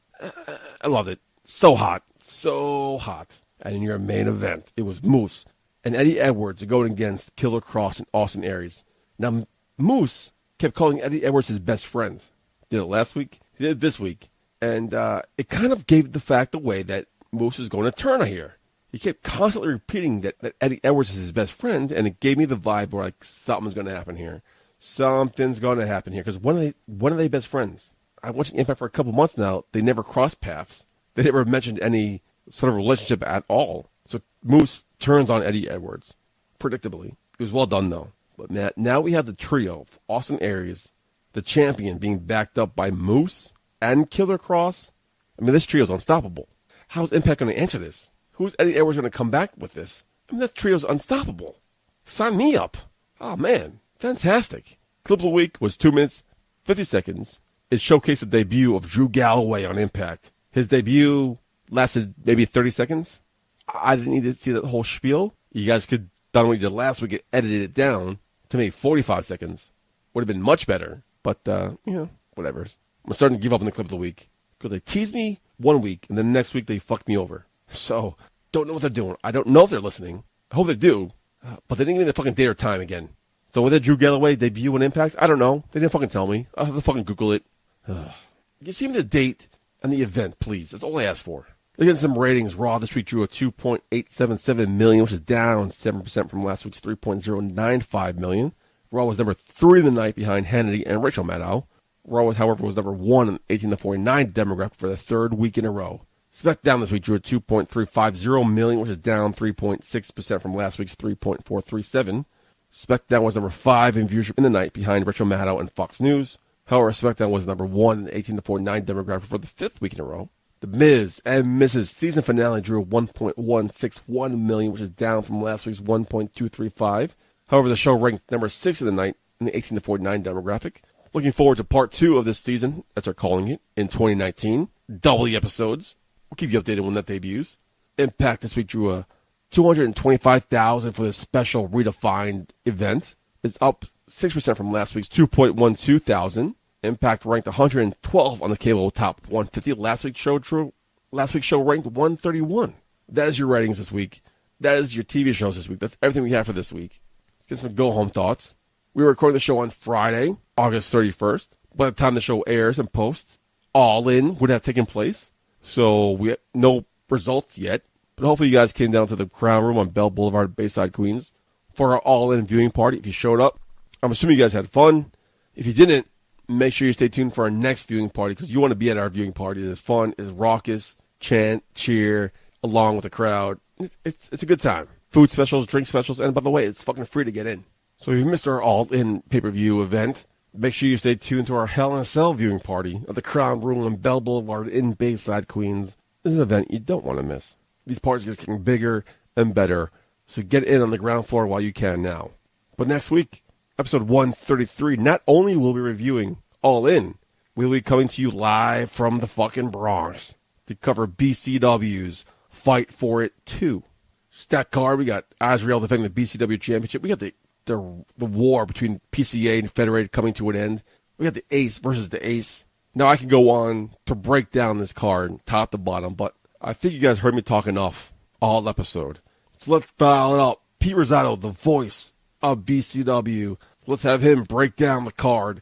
I loved it. So hot. So hot. And in your main event, it was Moose and Eddie Edwards going against Killer Cross and Austin Aries. Now, Moose kept calling Eddie Edwards his best friend. Did it last week. He did it this week. And it kind of gave the fact away that Moose was going to turn here. He kept constantly repeating that Eddie Edwards is his best friend, and it gave me the vibe where, like, something's going to happen here. Something's going to happen here. Because when are they best friends? I've watched Impact for a couple months now. They never crossed paths. They never mentioned any sort of relationship at all. So Moose turns on Eddie Edwards. Predictably. It was well done, though. But now we have the trio of Austin Aries, the champion, being backed up by Moose and Killer Cross. I mean, this trio's unstoppable. How's Impact going to answer this? Who's Eddie Edwards going to come back with this? I mean, that trio's unstoppable. Sign me up. Oh, man. Fantastic. Clip of the week was 2 minutes, 50 seconds. It showcased the debut of Drew Galloway on Impact. His debut lasted maybe 30 seconds. I didn't need to see that whole spiel. You guys could have done what you did last week and edited it down to maybe 45 seconds. Would have been much better. But, whatever. I'm starting to give up on the clip of the week. Because they teased me 1 week, and then the next week they fucked me over. So, don't know what they're doing. I don't know if they're listening. I hope they do. But they didn't give me the fucking date or time again. So when did Drew Galloway debut on Impact? I don't know. They didn't fucking tell me. I'll have to fucking Google it. Give me the date and the event, please. That's all I ask for. Look at some ratings. Raw this week drew a 2.877 million, which is down 7% from last week's 3.095 million. Raw was number 3 of the night behind Hannity and Rachel Maddow. Raw, however, was number 1 in the 18 to 49 demographic for the 3rd week in a row. SmackDown this week drew a 2.350 million, which is down 3.6% from last week's 3.437. SmackDown was number 5 in viewership in the night behind Rachel Maddow and Fox News. However, SmackDown was number 1 in the 18 to 49 demographic for the 5th week in a row. The Miz and Mrs. season finale drew 1.161 million, which is down from last week's 1.235. However, the show ranked number 6 of the night in the 18 to 49 demographic. Looking forward to part 2 of this season, as they're calling it, in 2019. Double the episodes. We'll keep you updated when that debuts. Impact this week drew a 225,000 for the special redefined event. It's up 6% from last week's 2.12 thousand. Impact ranked 112 on the cable top 150. Last week's show ranked 131. That is your ratings this week. That is your TV shows this week. That's everything we have for this week. Let's get some go-home thoughts. We were recording the show on Friday, August 31st. By the time the show airs and posts, All In would have taken place. So we have no results yet. But hopefully you guys came down to the Crown Room on Bell Boulevard, Bayside, Queens for our All-In viewing party. If you showed up, I'm assuming you guys had fun. If you didn't, make sure you stay tuned for our next viewing party because you want to be at our viewing party. It's fun, it's raucous, chant, cheer, along with the crowd. It's a good time. Food specials, drink specials, and by the way, it's fucking free to get in. So if you missed our All-In pay-per-view event, Make sure you stay tuned to our Hell in a Cell viewing party at the Crown Room on Bell Boulevard in Bayside, Queens. This is an event you don't want to miss. These parties are getting bigger and better, so get in on the ground floor while you can now. But next week, episode 133, not only will we be reviewing All In, we'll be coming to you live from the fucking Bronx to cover BCW's Fight For It 2. Stat card, we got Azrael defending the BCW Championship. We got the war between PCA and Federated coming to an end. We got the Ace versus the Ace. Now I can go on to break down this card top to bottom, but I think you guys heard me talk enough all episode. So let's dial it up. Pete Rosado, the voice of BCW. Let's have him break down the card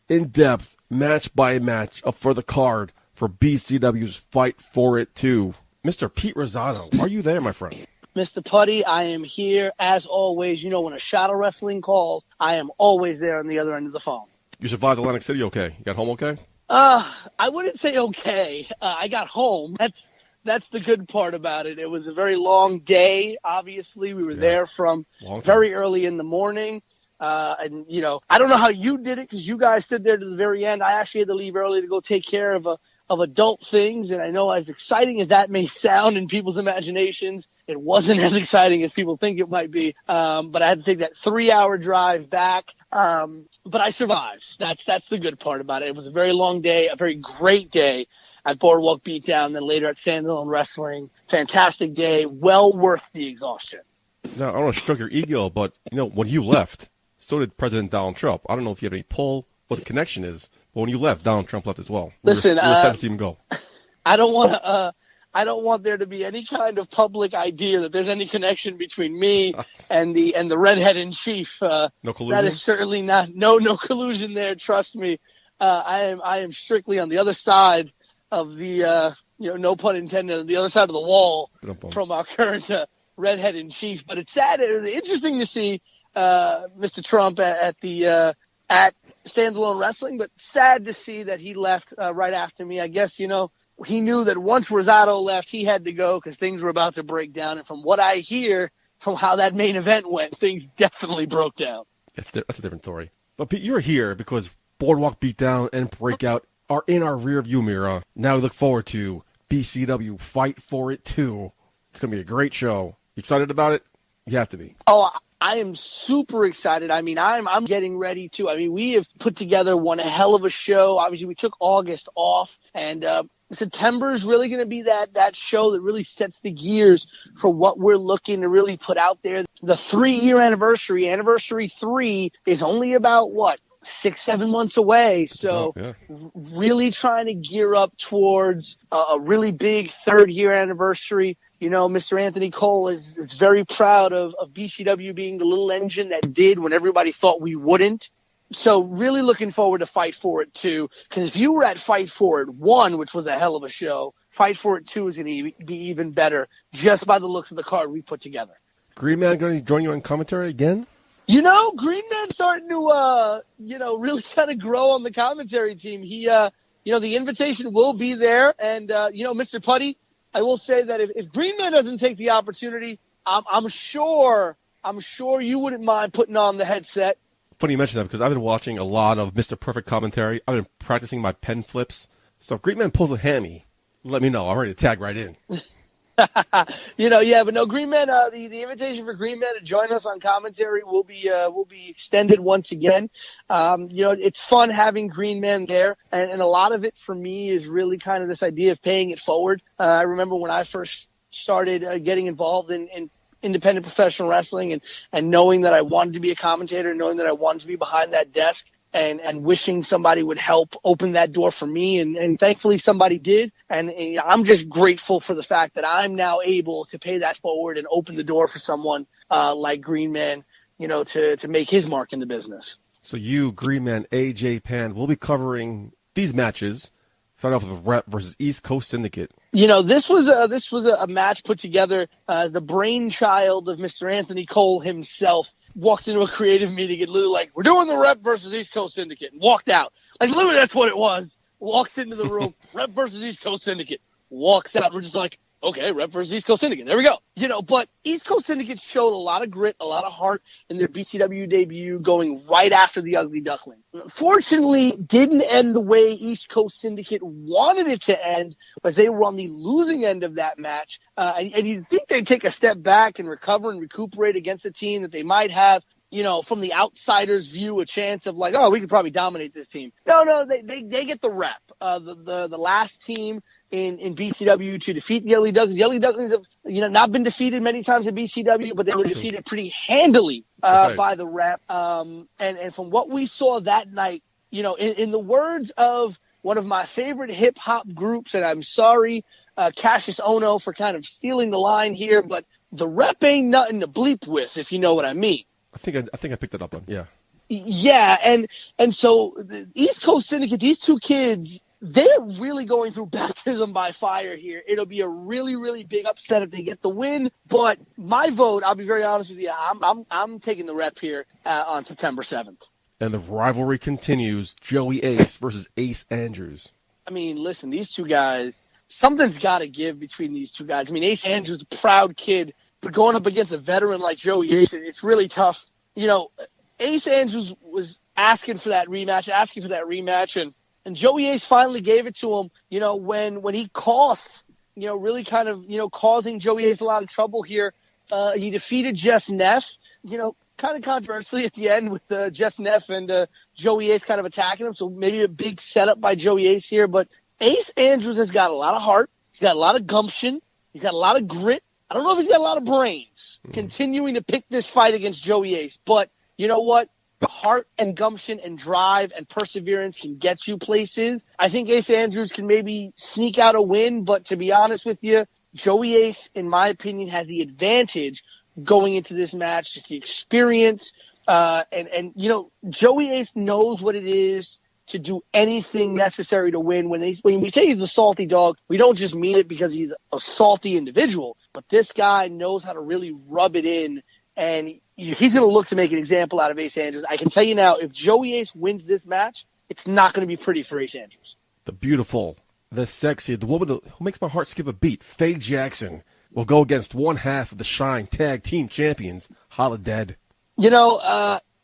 in depth, match by match, up for the card for BCW's Fight For It 2. Mr. Pete Rosado, are you there, my friend? Mr. Putty, I am here as always. You know, when A Shot of Wresting calls, I am always there on the other end of the phone. You survived Atlantic City okay? You got home okay? I wouldn't say okay. I got home. That's the good part about it. It was a very long day, obviously. We were there from very early in the morning. And, you know, I don't know how you did it because you guys stood there to the very end. I actually had to leave early to go take care of adult things. And I know as exciting as that may sound in people's imaginations, it wasn't as exciting as people think it might be. But I had to take that 3-hour drive back. But I survived. That's the good part about it. It was a very long day, a very great day at Boardwalk Beatdown, then later at Standalone Wrestling. Fantastic day. Well worth the exhaustion. Now, I don't want to stroke your ego, but, you know, when you left, so did President Donald Trump. I don't know if you have any pull, what the connection is, but when you left, Donald Trump left as well. Listen, we were sad to see him go. I don't want there to be any kind of public idea that there's any connection between me and the redhead in chief. No collusion? That is certainly not no collusion there. Trust me. I am strictly on the other side of the no pun intended, on the other side of the wall from our current redhead in chief. But it's sad. It was interesting to see Mr. Trump at Standalone Wrestling, but sad to see that he left right after me. I guess, you know, he knew that once Rosado left, he had to go because things were about to break down. And from what I hear from how that main event went, things definitely broke down. That's a different story. But Pete, you're here because Boardwalk Beatdown and Breakout are in our rearview mirror. Now we look forward to BCW Fight For It 2. It's going to be a great show. You excited about it? You have to be. Oh, I am super excited. I mean, I'm getting ready to. I mean, we have put together one hell of a show. Obviously, we took August off, and September is really going to be that show that really sets the gears for what we're looking to really put out there. The 3-year anniversary 3 is only about 6-7 months away. So really trying to gear up towards a really big 3rd year anniversary. You know, Mr. Anthony Cole is very proud of BCW being the little engine that did when everybody thought we wouldn't. So really looking forward to Fight For It 2. Because if you were at Fight For It 1, which was a hell of a show, Fight For It 2 is going to be even better just by the looks of the card we put together. Green Man going to join you on commentary again? You know, Green Man's starting to, really kind of grow on the commentary team. He, the invitation will be there. And, Mr. Putty, I will say that if Green Man doesn't take the opportunity, I'm sure you wouldn't mind putting on the headset. Funny you mention that because I've been watching a lot of Mr. Perfect commentary. I've been practicing my pen flips. So if Green Man pulls a hammy, let me know. I'm ready to tag right in. But no, Green Man, the invitation for Green Man to join us on commentary will be extended once again. It's fun having Green Man there, and a lot of it for me is really kind of this idea of paying it forward. I remember when I first started getting involved in independent professional wrestling and knowing that I wanted to be a commentator, knowing that I wanted to be behind that desk. And wishing somebody would help open that door for me. And thankfully somebody did. And I'm just grateful for the fact that I'm now able to pay that forward and open the door for someone like Green Man, to make his mark in the business. So you, Green Man, AJ Pan, will be covering these matches. Start off with Rep versus East Coast Syndicate. This was a match put together, the brainchild of Mr. Anthony Cole himself. Walked into a creative meeting and literally like, we're doing the Rep versus East Coast Syndicate, and walked out. Like, literally that's what it was. Walks into the room, Rep versus East Coast Syndicate, walks out. We're just like, okay, Rep versus East Coast Syndicate. There we go. But East Coast Syndicate showed a lot of grit, a lot of heart in their BCW debut going right after the Ugly Duckling. Fortunately, didn't end the way East Coast Syndicate wanted it to end, as they were on the losing end of that match. And you'd think they'd take a step back and recover and recuperate against a team that they might have, from the outsider's view, a chance of like, oh, we could probably dominate this team. No, they get the rep. The last team in BCW to defeat the Ugly Ducklings. The Ugly Ducklings have, not been defeated many times in BCW, but they were defeated pretty handily by the rep. And from what we saw that night, in the words of one of my favorite hip hop groups, and I'm sorry, Cassius Ono, for kind of stealing the line here, but the rep ain't nothing to bleep with, if you know what I mean. I think I picked that up on. Yeah. Yeah, and so the East Coast Syndicate, these two kids, they're really going through baptism by fire here. It'll be a really, really big upset if they get the win. But my vote, I'll be very honest with you, I'm taking the rep here on September 7th. And the rivalry continues. Joey Ace versus Ace Andrews. I mean, listen, these two guys, something's got to give between these two guys. I mean, Ace Andrews, a proud kid, but going up against a veteran like Joey Ace, it's really tough. Ace Andrews was asking for that rematch, and Joey Ace finally gave it to him, when he cost, really kind of, causing Joey Ace a lot of trouble here. He defeated Jess Neff, kind of controversially at the end with Jess Neff and Joey Ace kind of attacking him, so maybe a big setup by Joey Ace here, but Ace Andrews has got a lot of heart, he's got a lot of gumption, he's got a lot of grit. I don't know if he's got a lot of brains continuing to pick this fight against Joey Ace, but you know what? Heart and gumption and drive and perseverance can get you places. I think Ace Andrews can maybe sneak out a win, but to be honest with you, Joey Ace, in my opinion, has the advantage going into this match, just the experience. And Joey Ace knows what it is to do anything necessary to win. When we say he's the salty dog, we don't just mean it because he's a salty individual, but this guy knows how to really rub it in, and he's going to look to make an example out of Ace Andrews. I can tell you now, if Joey Ace wins this match, it's not going to be pretty for Ace Andrews. The beautiful, the sexy, the woman who makes my heart skip a beat, Faye Jackson, will go against one half of the Shine Tag Team Champions, Holidead.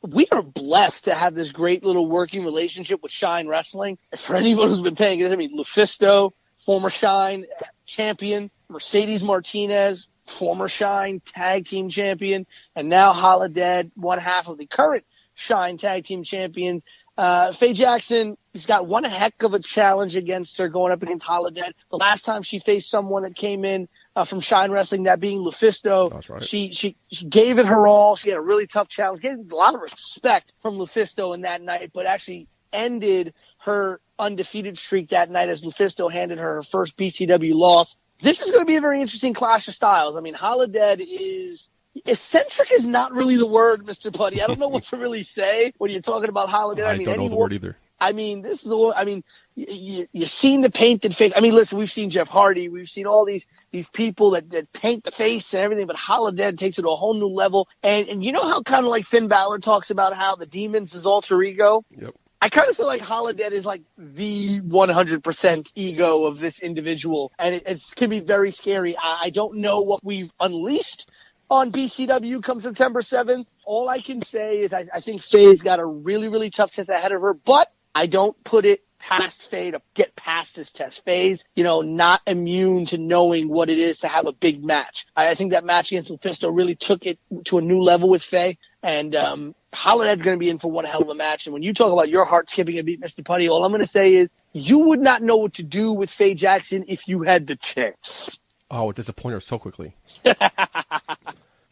We are blessed to have this great little working relationship with Shine Wrestling. For anyone who's been paying attention, Lufisto, former Shine champion, Mercedes Martinez, former Shine Tag Team champion, and now Holidead, one half of the current Shine Tag Team champions. Faye Jackson has got one heck of a challenge against her going up against Holidead. The last time she faced someone that came in from Shine Wrestling, that being Lufisto, that's right. She gave it her all. She had a really tough challenge. Gained a lot of respect from Lufisto in that night, but actually ended her undefeated streak that night as Lufisto handed her first BCW loss. This is going to be a very interesting clash of styles. I mean, Holidead is eccentric is not really the word, Mr. Putty. I don't know what to really say when you're talking about Holidead. I don't know the word either. I mean, this is the one. I mean, you've seen the painted face. I mean, listen, we've seen Jeff Hardy. We've seen all these people that paint the face and everything, but Holidead takes it to a whole new level. And you know how kind of like Finn Balor talks about how the demon's his alter ego? Yep. I kind of feel like Holidead is like the 100% ego of this individual, and it can be very scary. I don't know what we've unleashed on BCW come September 7th. All I can say is I think Faye's got a really, really tough test ahead of her, but I don't put it past Faye to get past this test. Faye's, not immune to knowing what it is to have a big match. I think that match against Lufisto really took it to a new level with Faye, and Holidead's going to be in for one hell of a match. And when you talk about your heart skipping a beat, Mr. Putty, all I'm going to say is you would not know what to do with Faye Jackson if you had the chance. Oh, it disappointed her so quickly.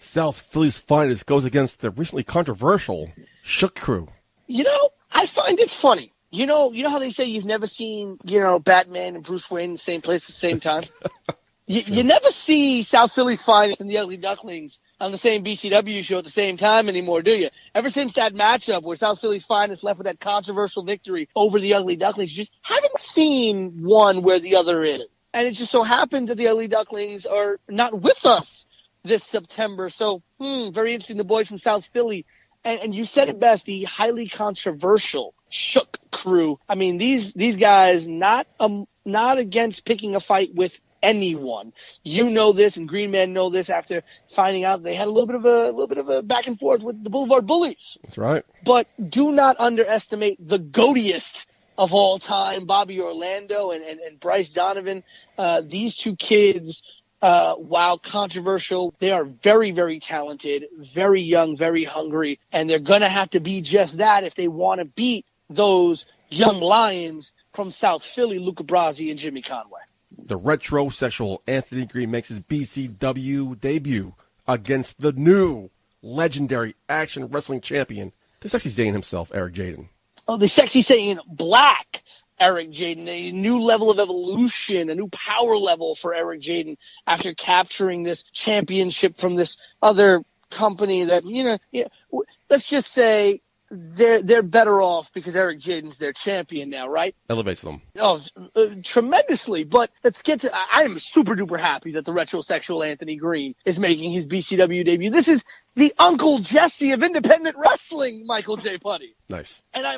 South Philly's finest goes against the recently controversial Shook Crew. I find it funny. You know how they say you've never seen, Batman and Bruce Wayne in the same place at the same time? You never see South Philly's finest and the Ugly Ducklings on the same BCW show at the same time anymore, do you? Ever since that matchup where South Philly's finest left with that controversial victory over the Ugly Ducklings, you just haven't seen one where the other is. And it just so happens that the Ugly Ducklings are not with us this September. So, very interesting. The boys from South Philly. And you said it best, the highly controversial Shook Crew. I mean, these guys not against picking a fight with anyone. You know this, and Green Man know this after finding out they had a little bit of a back and forth with the Boulevard Bullies. That's right. But do not underestimate the goatiest of all time, Bobby Orlando and Bryce Donovan. These two kids, while controversial, they are very, very talented, very young, very hungry, and they're going to have to be just that if they want to beat those young lions from South Philly, Luca Brasi and Jimmy Conway. The retrosexual Anthony Green makes his BCW debut against the new legendary action wrestling champion, the sexy Zane himself, Eric Jaden. Oh, the sexy saying black Eric Jaden, a new level of evolution, a new power level for Eric Jaden after capturing this championship from this other company that, let's just say they're better off because Eric Jaden's their champion now, right? Elevates them. Oh, tremendously. But let's get to, I am super duper happy that the retrosexual Anthony Green is making his BCW debut. This is the Uncle Jesse of independent wrestling, Michael J. Putty. Nice. And I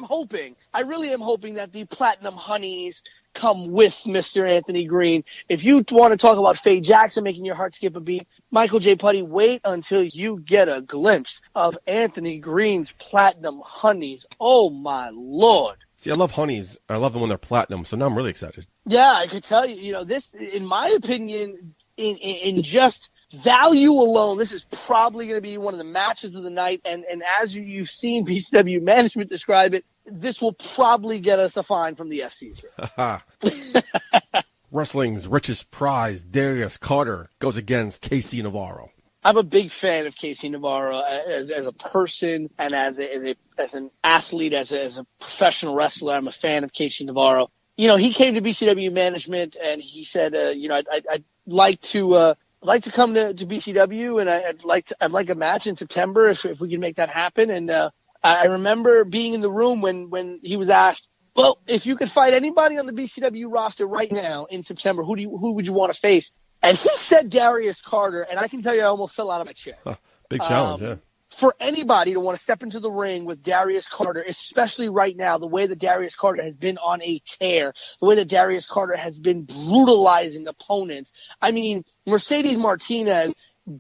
really am hoping that the Platinum Honeys come with Mr. Anthony Green. If you want to talk about Faye Jackson making your heart skip a beat, Michael J. Putty, wait until you get a glimpse of Anthony Green's Platinum Honeys. Oh, my Lord. See, I love honeys. I love them when they're platinum, so now I'm really excited. Yeah, I could tell you, this, in my opinion, in just value alone, this is probably going to be one of the matches of the night. And as you've seen BCW management describe it, this will probably get us a fine from the FCC. Wrestling's richest prize, Darius Carter, goes against Casey Navarro. I'm a big fan of Casey Navarro as a person and as an athlete, as a professional wrestler. I'm a fan of Casey Navarro. He came to BCW management and he said, I'd like to come to BCW, and I'd like a match in September if we can make that happen. And I remember being in the room when he was asked, well, if you could fight anybody on the BCW roster right now in September, who would you want to face? And he said Darius Carter, and I can tell you I almost fell out of my chair. Big challenge, yeah. For anybody to want to step into the ring with Darius Carter, especially right now, the way that Darius Carter has been on a tear, the way that Darius Carter has been brutalizing opponents. I mean, Mercedes Martinez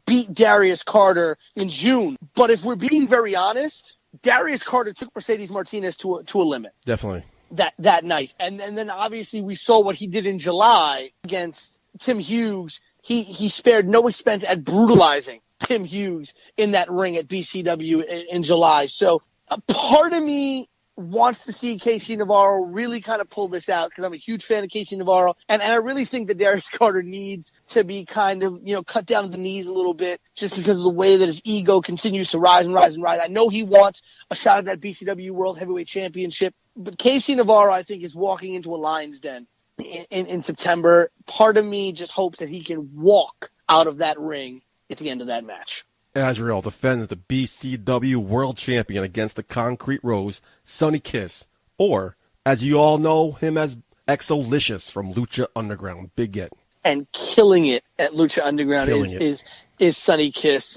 beat Darius Carter in June. But if we're being very honest, Darius Carter took Mercedes Martinez to a limit. Definitely. That night. And then obviously we saw what he did in July against Tim Hughes. He spared no expense at brutalizing Tim Hughes in that ring at BCW in July. So a part of me wants to see Casey Navarro really kind of pull this out because I'm a huge fan of Casey Navarro. And I really think that Darius Carter needs to be kind of, cut down at the knees a little bit just because of the way that his ego continues to rise and rise and rise. I know he wants a shot at that BCW World Heavyweight Championship, but Casey Navarro, I think, is walking into a lion's den in September. Part of me just hopes that he can walk out of that ring at the end of that match. Azrael defends the BCW World Champion against the Concrete Rose, Sonny Kiss, or, as you all know him as Exolicious from Lucha Underground. Big Get. And killing it at Lucha Underground is Sonny Kiss.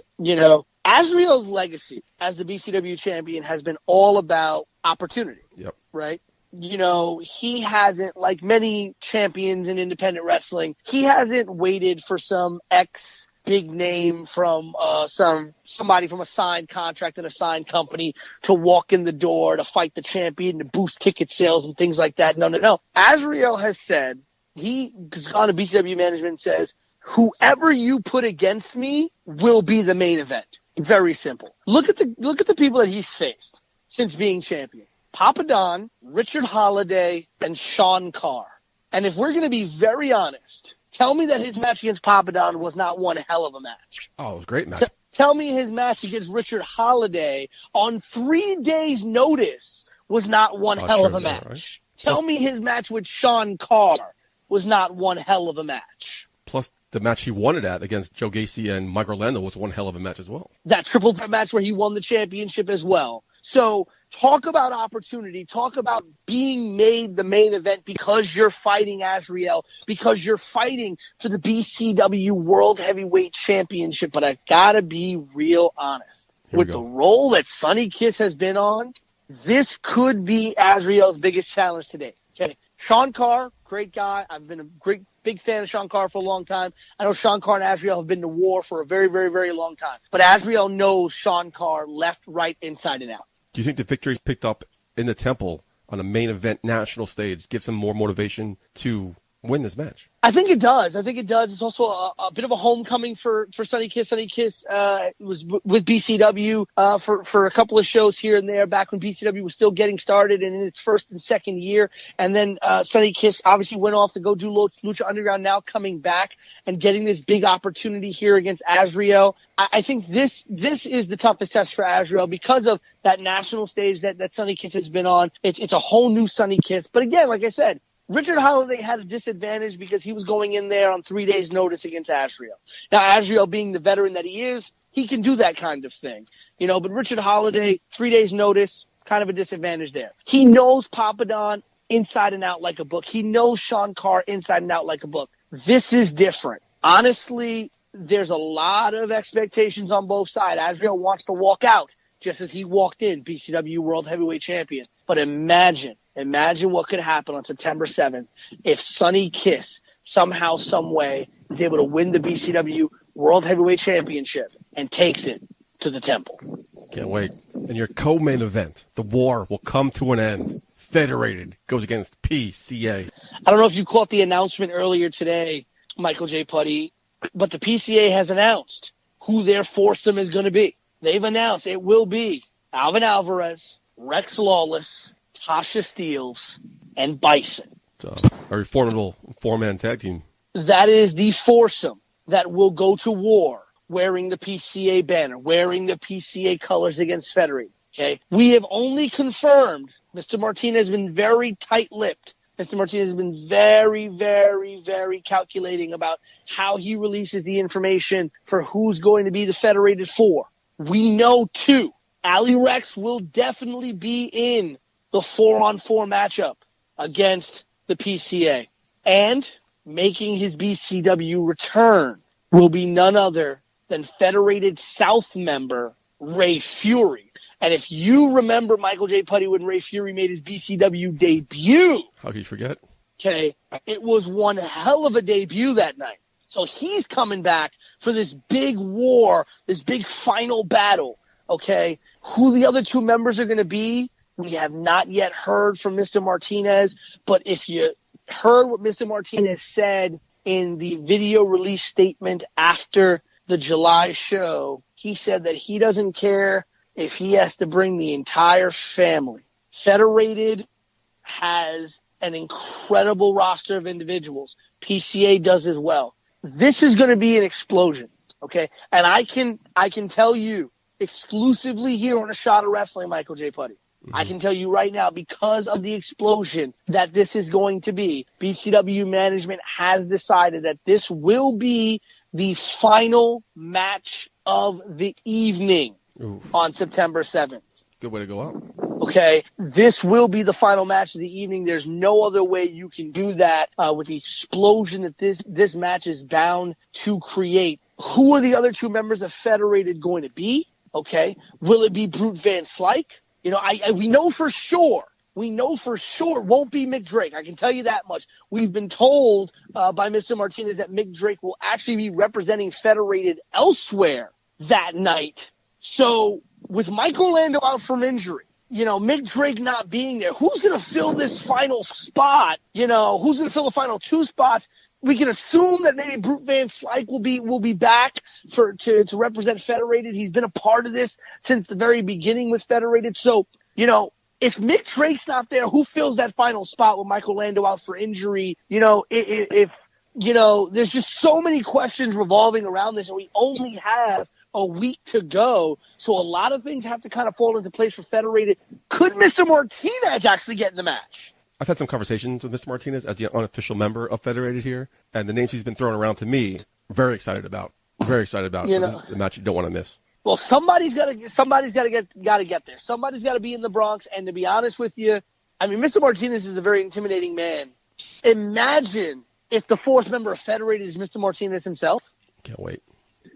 Azrael's legacy as the BCW champion has been all about opportunity. Yep. Right? He hasn't, like many champions in independent wrestling, he hasn't waited for some big name from somebody from a signed contract and a signed company to walk in the door to fight the champion to boost ticket sales and things like that. No. Azrael has said, he's gone to BCW management and says, whoever you put against me will be the main event. Very simple. Look at the people that he's faced since being champion. Papa Don, Richard Holiday, and Sean Carr. And if we're going to be very honest, tell me that his match against Papa Don was not one hell of a match. Oh, it was a great match. Tell me his match against Richard Holiday on 3 days' notice was not one hell of a match. Right? Tell me his match with Sean Carr was not one hell of a match. Plus, the match he won it at against Joe Gacy and Mike Orlando was one hell of a match as well. That triple threat match where he won the championship as well. So talk about opportunity. Talk about being made the main event because you're fighting Azrael, because you're fighting for the BCW World Heavyweight Championship. But I've got to be real honest. With the role that Sonny Kiss has been on, this could be Azrael's biggest challenge today. Okay? Sean Carr, great guy. I've been a big fan of Sean Carr for a long time. I know Sean Carr and Azriel have been to war for a very, very, very long time. But Azriel knows Sean Carr left, right, inside, and out. Do you think the victories picked up in the Temple on a main event national stage gives him more motivation to win this match? I think it does. It's also a bit of a homecoming for Sonny Kiss. Sonny Kiss was with BCW for a couple of shows here and there back when BCW was still getting started and in its first and second year. And then Sonny Kiss obviously went off to go do Lucha Underground, now coming back and getting this big opportunity here against Azriel. I think this is the toughest test for Azriel because of that national stage that Sonny Kiss has been on. It's a whole new Sonny Kiss. But again, like I said, Richard Holiday had a disadvantage because he was going in there on 3 days' notice against Azriel. Now, Azriel being the veteran that he is, he can do that kind of thing. But Richard Holiday, 3 days' notice, kind of a disadvantage there. He knows Papadon inside and out like a book. He knows Sean Carr inside and out like a book. This is different. Honestly, there's a lot of expectations on both sides. Azriel wants to walk out just as he walked in, BCW World Heavyweight Champion. But imagine what could happen on September 7th if Sonny Kiss somehow, some way is able to win the BCW World Heavyweight Championship and takes it to the Temple. Can't wait. And your co-main event, the war will come to an end. Federated goes against PCA. I don't know if you caught the announcement earlier today, Michael J. Putty, but the PCA has announced who their foursome is going to be. They've announced it will be Alvin Alvarez, Rex Lawless, Tasha Steelz, and Bison. It's a very formidable four-man tag team. That is the foursome that will go to war wearing the PCA banner, wearing the PCA colors against Federated. Okay, we have only confirmed. Mr. Martinez has been very tight-lipped. Mr. Martinez has been very, very, very calculating about how he releases the information for who's going to be the Federated Four. We know two. Ali Rex will definitely be in the 4-on-4 matchup against the PCA. And making his BCW return will be none other than Federated South member Ray Fury. And if you remember Michael J. Putty when Ray Fury made his BCW debut. How could you forget? Okay, it was one hell of a debut that night. So he's coming back for this big war, this big final battle. Okay, who the other two members are going to be, we have not yet heard from Mr. Martinez. But if you heard what Mr. Martinez said in the video release statement after the July show, he said that he doesn't care if he has to bring the entire family. Federated has an incredible roster of individuals. PCA does as well. This is going to be an explosion, okay? And I can tell you exclusively here on A Shot of Wrestling, Michael J. Putty. Mm-hmm. I can tell you right now, because of the explosion that this is going to be, BCW management has decided that this will be the final match of the evening. Oof. On September 7th. Good way to go out. Okay, this will be the final match of the evening. There's no other way you can do that with the explosion that this match is bound to create. Who are the other two members of Federated going to be? Okay, will it be Brute Van Slyke? We know for sure. We know for sure it won't be Mick Drake. I can tell you that much. We've been told by Mr. Martinez that Mick Drake will actually be representing Federated elsewhere that night. So with Michael Lando out from injury, Mick Drake not being there, who's going to fill this final spot? Who's going to fill the final two spots? We can assume that maybe Brute Van Slyke will be back to represent Federated. He's been a part of this since the very beginning with Federated. So, if Mick Drake's not there, who fills that final spot with Michael Lando out for injury? There's just so many questions revolving around this, and we only have a week to go. So a lot of things have to kind of fall into place for Federated. Could Mr. Martinez actually get in the match? I've had some conversations with Mr. Martinez as the unofficial member of Federated here, and the names he's been throwing around to me, very excited about. Very excited about. So this is the match you don't want to miss. Well, somebody's got to get there. Somebody's got to be in the Bronx. And to be honest with you, Mr. Martinez is a very intimidating man. Imagine if the fourth member of Federated is Mr. Martinez himself. Can't wait.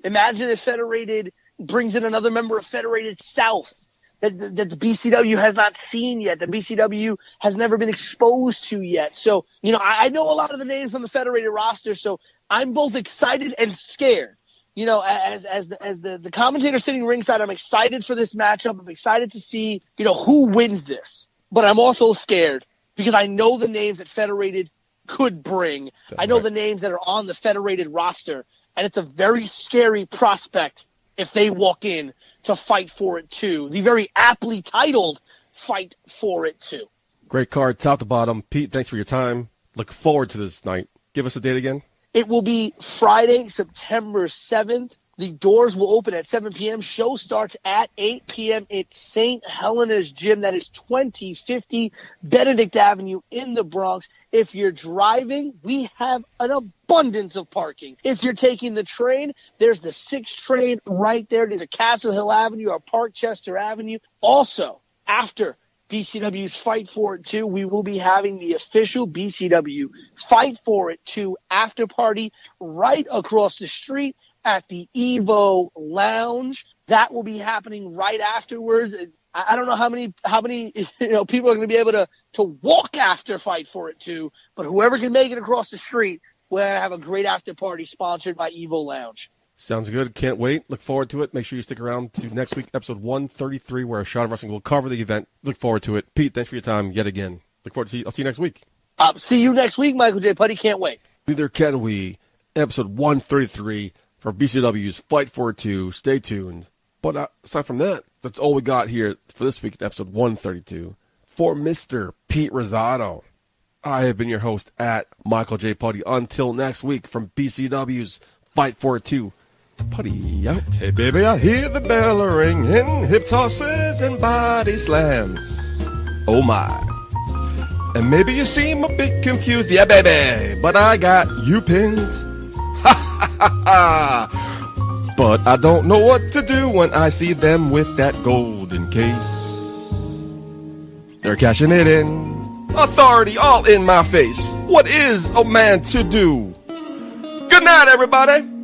Imagine if Federated brings in another member of Federated South, that the BCW has not seen yet, the BCW has never been exposed to yet. So, I know a lot of the names on the Federated roster, so I'm both excited and scared. As the commentator sitting ringside, I'm excited for this matchup. I'm excited to see, who wins this. But I'm also scared because I know the names that Federated could bring. I know the names that are on the Federated roster, and it's a very scary prospect if they walk in to Fight For It 2, the very aptly titled Fight For It 2. Great card, top to bottom. Pete, thanks for your time. Look forward to this night. Give us a date again. It will be Friday, September 7th. The doors will open at 7 p.m. Show starts at 8 p.m. at St. Helena's Gym. That is 2050 Benedict Avenue in the Bronx. If you're driving, we have an abundance of parking. If you're taking the train, there's the 6 train right there near the Castle Hill Avenue or Parkchester Avenue. Also, after BCW's Fight For It 2, we will be having the official BCW Fight For It 2 after party right across the street at the Evo Lounge. That will be happening right afterwards. I don't know how many people are going to be able to walk after Fight For It 2, but whoever can make it across the street will have a great after party sponsored by Evo Lounge. Sounds good. Can't wait. Look forward to it. Make sure you stick around to next week, episode 133, where A Shot of Wresting will cover the event. Look forward to it. Pete, thanks for your time yet again. Look forward to I'll see you next week. See you next week, Michael J. Putty. Can't wait. Neither can we. Episode 133 for BCW's Fight For It 2. Stay tuned. But aside from that, that's all we got here for this week in episode 132. For Mr. Pete Rosado, I have been your host at Michael J. Putty. Until next week from BCW's Fight For It 2. Putty out. Hey baby, I hear the bell ringing, hip tosses and body slams. Oh my. And maybe you seem a bit confused, yeah baby, but I got you pinned. Ha ha ha ha. But I don't know what to do when I see them with that golden case. They're cashing it in. Authority all in my face. What is a man to do? Good night, everybody.